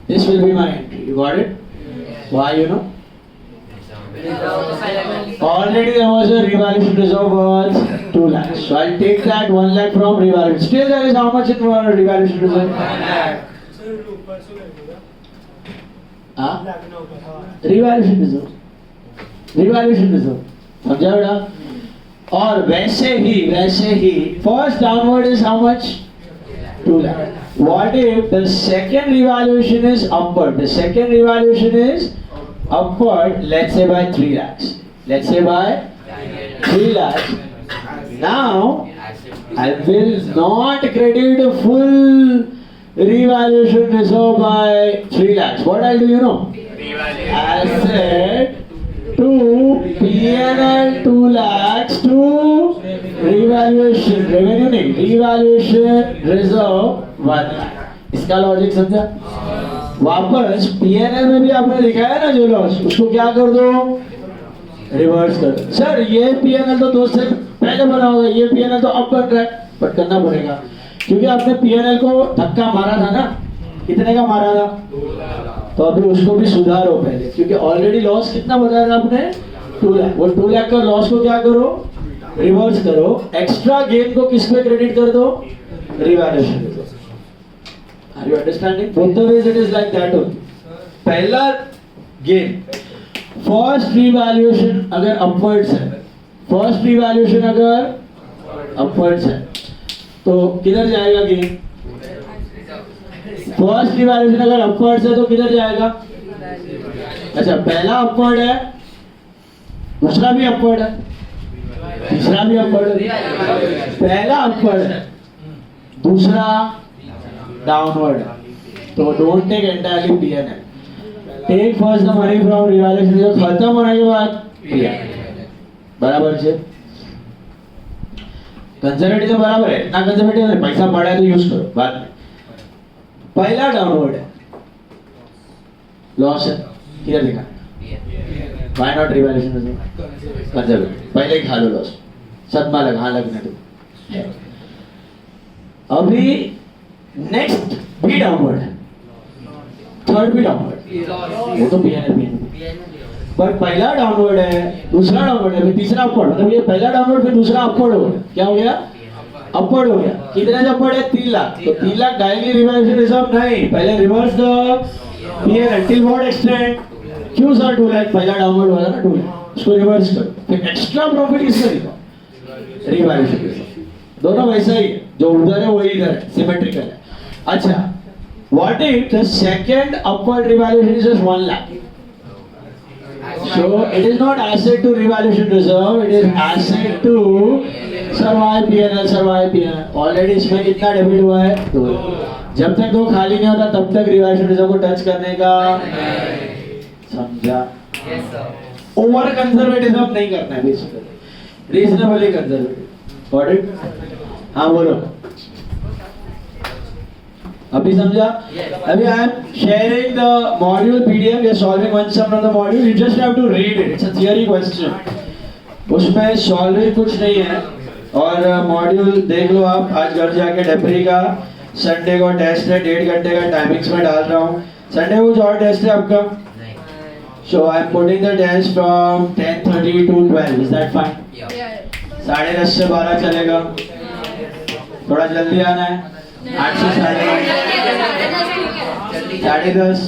This will be my entry. You got it? Why, you know? Already there was a revaluation reserve was 2 lakhs. So I'll take that 1 lakh from revaluation. Still there is how much in revaluation reserve? 1 lakh. Revaluation reserve, समझा बेटा? और वैसे ही first downward is how much? 2 lakh. What if the second revaluation is upward? The second revaluation is upward, let's say by 3 lakhs. Let's say by 3 lakhs. Now I will not credit full revaluation reserve by 3 lakhs. What I'll do, you know? Asset to PNL 2 lakhs to revaluation revenue नहीं, revaluation reserve 1 lakh. इसका logic समझा? वापस PNL में भी आपने दिखाया ना जो लॉस, उसको क्या कर दो, रिवर्स कर दो। सर ये पीएनएल तो 2 से पहले बना होगा, ये पीएनएल तो अब बन रहा है, बट करना पड़ेगा क्योंकि आपने पीएनएल को धक्का मारा था ना, कितने का मारा था, तो अभी उसको भी सुधारो पहले, क्योंकि ऑलरेडी लॉस कितना बताया था आपने, 2 लाख। वो 2 लाख का लॉस को क्या करो, रिवर्स करो, एक्स्ट्रा गेन को किस पे क्रेडिट कर दो, revaluation. Are you understanding? Both the ways it is like that only. पहला गेन, फर्स्ट रिवैल्यूएशन अगर अपवर्ड्स है, फर्स्ट रिवैल्यूएशन अगर अपवर्ड्स है तो किधर जाएगा गेन, फर्स्ट रिवैल्यूएशन अगर अपवर्ड्स है तो किधर जाएगा, अच्छा पहला अपवर्ड है, दूसरा भी अपवर्ड है, तीसरा भी अपवर्ड है, पहला अपवर्ड है, दूसरा डाउनवर्ड है, तो don't take entirely PNL, take first the money from revaluation, जो खत्म होने के बाद पीएनएल। बराबर છે, कंजर्वेटिव बराबर है ना, कंजर्वेटिव है, पैसा पड़ा है तो यूज करो बाद में। पहला डाउनवर्ड है, लॉस है, किधर लिखा, व्हाई नॉट रिवैल्यूएशन, कंजर्वेटिव, पहले ही खा लो लॉस, सदमा लगा, हाँ लगने दो। अभी नेक्स्ट भी डाउनवर्ड है, थर्ड भी डाउनवर्ड, वो तो पीएनएल, पर पहला डाउनवर्ड है, दूसरा डाउनवर्ड है, फिर तीसरा अपवर्ड, मतलब ये पहला डाउनवर्ड फिर दूसरा अपवर्ड हो गया, क्या हो गया, अपवर्ड हो गया। कितने अपवर्ड है, 3 लाख, तो 3 लाख डायरेक्टली रिवैल्यूएशन रिजर्व नहीं, पहले reverse the PNL till what extent, क्यों सर 2 लाख, पहला डाउनवर्ड हुआ था ना 2 लाख, उसको रिवर्स करो, फिर एक्स्ट्रा प्रॉफिट किसका लिखा, रिवैल्यूएशन रिजर्व, दोनों वैसा ही है, जो उधर है वही इधर है, सिमेट्रिकल है। अच्छा, what if the second upward revaluation is just 1 lakh? So it is not asset to revaluation reserve, it is asset to survive PNL, survive PNL. Already इसमें कितना डेबिट हुआ है, 2। जब तक 2 खाली नहीं होता तब तक रिवैल्यूएशन रिजर्व को टच करने का, समझा? ओवर कंजर्वेटिज्म नहीं करना है basically, reasonably conservative. Got it? हाँ बोलो, अभी समझा? अभी I am sharing the module PDF, we are solving one sum from the module, you just have to read it, it's a theory question, उसमें solving कुछ नहीं है। और मॉड्यूल देख लो आप, आज घर जाके डेपरी का संडे को टेस्ट है, 1.5 घंटे का टाइमिंग्स में डाल रहा हूँ। संडे को जो और टेस्ट है आपका, so I am putting the test from 10:30 to 12, is that fine? 10:30 से 12 चलेगा, थोड़ा जल्दी आना है, 8 से 10:30,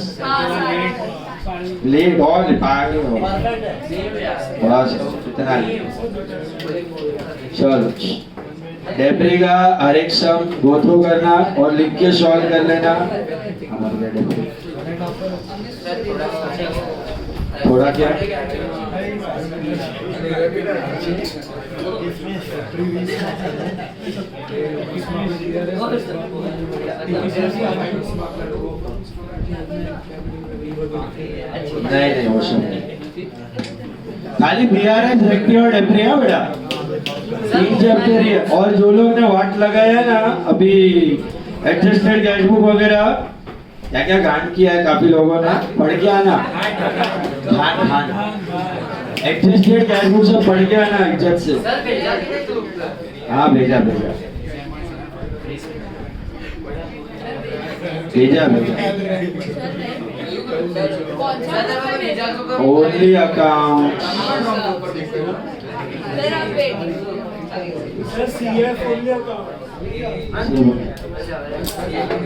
लेट और पागल हो बस इतना। चलो डेब्री का हर एक सम गो थ्रू करना और लिख के सॉल्व कर लेना। थोड़ा क्या नहीं वो सब खाली बीआरएस रेक्टी और डेब्री है बेटा, 3 चैप्टर ही है। और जो लोग ने वाट लगाया है ना अभी एडजस्टेड गैस बुक वगैरह क्या क्या गांड किया है काफी लोगों ने, पढ़ के आना। खान एडजस्टेड गैस बुक सब पढ़ के आना इज्जत से। हाँ भेजा भेजा भेजा भेजा ओनली अकाउंट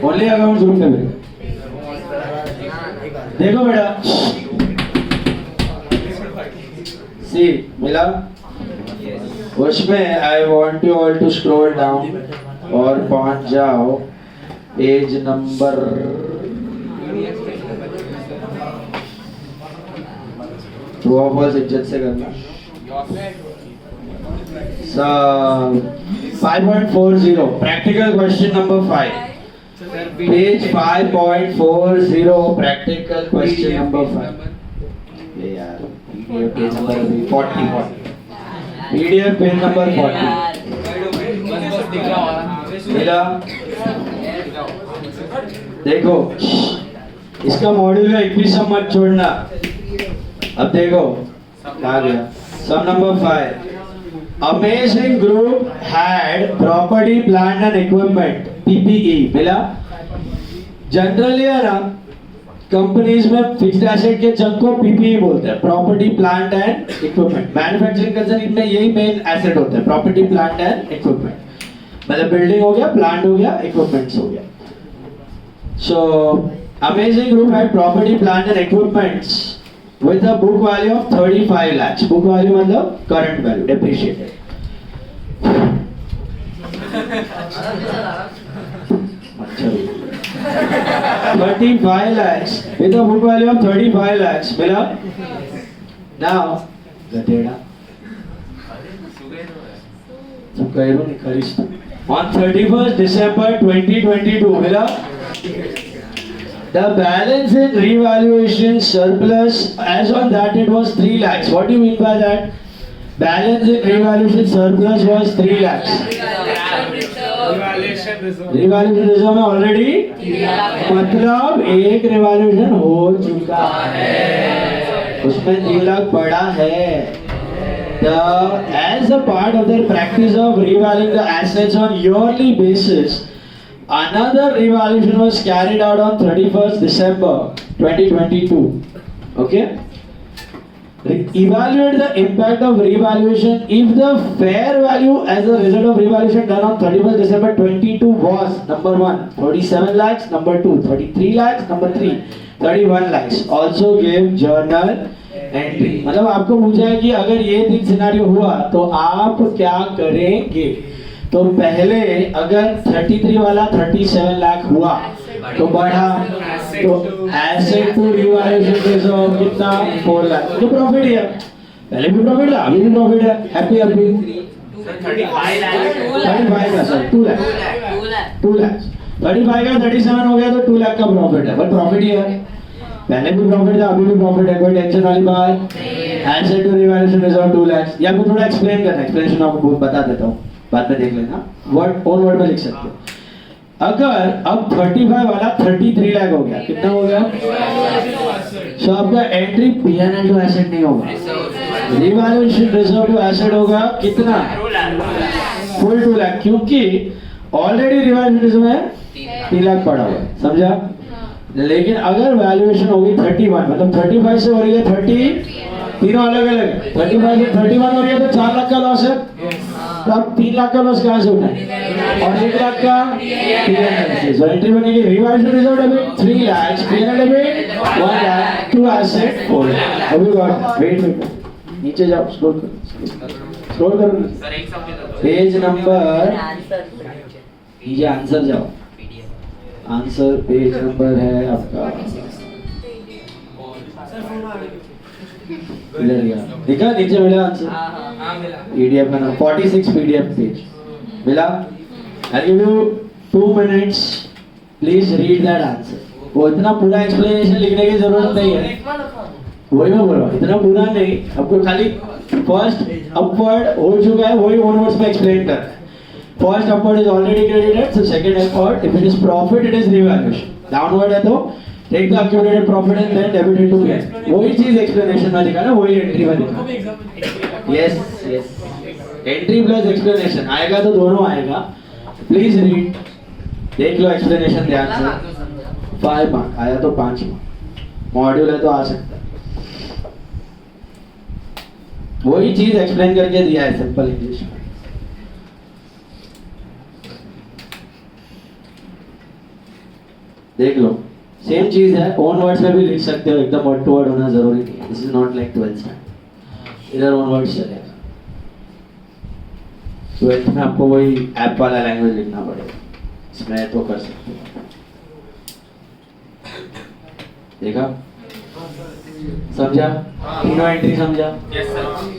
ओनली अकाउंट जरूर कर देखो बेटा। सी मिला उसमें I want you all to scroll down और पहुंच जाओ पेज नंबर ट्रू और फॉल्स इज्जत से करना। 5.40 practical question number 5 page 5.40 practical question number 5 ये यार page number 40 PDF page number 40 मिला। देखो इसका मॉड्यूल का 21 सम मत छोड़ना। अब देखो आ गया sum number 5। Amazing group had property plant and equipment PPE मिला। जनरली है ना कंपनीज में फिक्स्ड एसेट के चंक को PPE बोलते हैं, property plant and equipment. Manufacturing concern में यही मेन एसेट होता है, प्रॉपर्टी प्लांट एंड इक्विपमेंट। मतलब बिल्डिंग हो गया, प्लांट हो गया, इक्विपमेंट्स हो गया। So Amazing Group had property, plant and equipments with a book value of 35 lakhs. Book value मतलब current value, depreciated. अच्छा 35 lakhs with a book value of 35 lakhs मिला। Now गधेड़ा तुम कह रहे हो नहीं खरीद। On 31st December 2022 मिला। The balance in revaluation surplus as on that it was 3 lakhs. What do you mean by that? Balance in revaluation surplus was 3 lakhs. Revaluation reserve में already मतलब एक revaluation हो चुका है, उसमें 3 लाख पड़ा है। As a part of their practice of revaluing the assets on yearly basis, another revaluation was carried out on 31st December 2022. Okay? Evaluate the impact of revaluation if the fair value as a result of revaluation done on 31st December 22 was number 1 37 lakhs, number 2 33 lakhs, number 3 31 lakhs. Also give journal entry. मतलब आपको पूछा है कि अगर ये 3 scenario हुआ तो आप क्या करेंगे। तो पहले अगर 33 वाला 37 लाख हुआ तो बढ़ा, तो एसेट टू रिवैल्यूएशन रिजर्व कितना 4 लाख, तो प्रॉफिट है। पहले भी प्रॉफिट था, अभी भी प्रॉफिट है। हैप्पी हैप्पी 35 का सर 2 लाख 2 लाख 35 का 37 हो गया तो 2 लाख का प्रॉफिट है, बट प्रॉफिट ही है। पहले भी प्रॉफिट था, अभी भी प्रॉफिट है, कोई टेंशन वाली बात। Asset to revaluation reserve 2 lakh. या आपको थोड़ा एक्सप्लेन करना है, एक्सप्लेनेशन आपको बता देता हूँ, बाद में देख लेना, वर्ड ऑन वर्ड में लिख सकते हो। अगर अब 35 वाला 33 लाख हो गया, कितना हो गया? सो आपका एंट्री P&L टू एसेट नहीं होगा, रिवैल्यूएशन रिजर्व टू एसेट होगा। कितना? फुल 2 लाख, क्योंकि ऑलरेडी रिवैल्यूएशन रिजर्व में 3 लाख पड़ा हुआ है, समझा? लेकिन अगर वैल्यूएशन होगी 31 मतलब 35 से हो रही है 30, तीनों अलग अलग, 35 से 31 हो रही है तो 4 लाख का लॉस है। तो अब 3 लाख का लॉस कहाँ से उठाए और 1 लाख का P&L। एंट्री बनेगी revaluation reserve debit 3 lakh, P&L debit 1 lakh, to asset 4 lakh. अभी वेट नीचे जाओ, स्क्रॉल करो सर एक समझे तो पेज नंबर नीचे आंसर जाओ, आंसर पेज नंबर है आपका इधर गया, देखा नीचे मिला आंसर। हाँ मिला। PDF का नाम 46 PDF पेज मिला। I'll give you 2 minutes, please read that answer। वो इतना पूरा एक्सप्लेनेशन लिखने की जरूरत नहीं है, वही मैं बोल रहा हूँ, इतना पूरा नहीं, आपको खाली फर्स्ट अपवर्ड हो चुका है वही ऑनवर्ड्स में एक्सप्लेन करना है। First upward is already credited, so second upward if it is profit it is revaluation, downward है तो take the accumulated profit and then debit into gain. वही चीज एक्सप्लेनेशन में लिखा ना, वही एंट्री में लिखा। Yes yes, entry plus explanation आएगा तो दोनों आएगा। प्लीज रीड, देख लो एक्सप्लेनेशन ध्यान से। 5 मार्क आया तो 5 मार्क, मॉड्यूल है तो आ सकता है। वही चीज एक्सप्लेन करके दिया है सिंपल इंग्लिश में। देख लो, सेम चीज है, ओन वर्ड्स में भी लिख सकते हो, एकदम वर्ड टू वर्ड होना जरूरी नहीं है। This is not like 12th standard, इधर ओन वर्ड्स चलेगा। 12th में आपको वही ऐप वाला लैंग्वेज लिखना पड़ेगा, इसमें तो कर सकते हो। देखा, समझा? तीनों एंट्री समझा? Yes sir.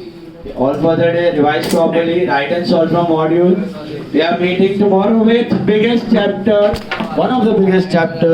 All for the day, revise properly, write and solve from module. We are meeting tomorrow with biggest chapter, one of the biggest chapter.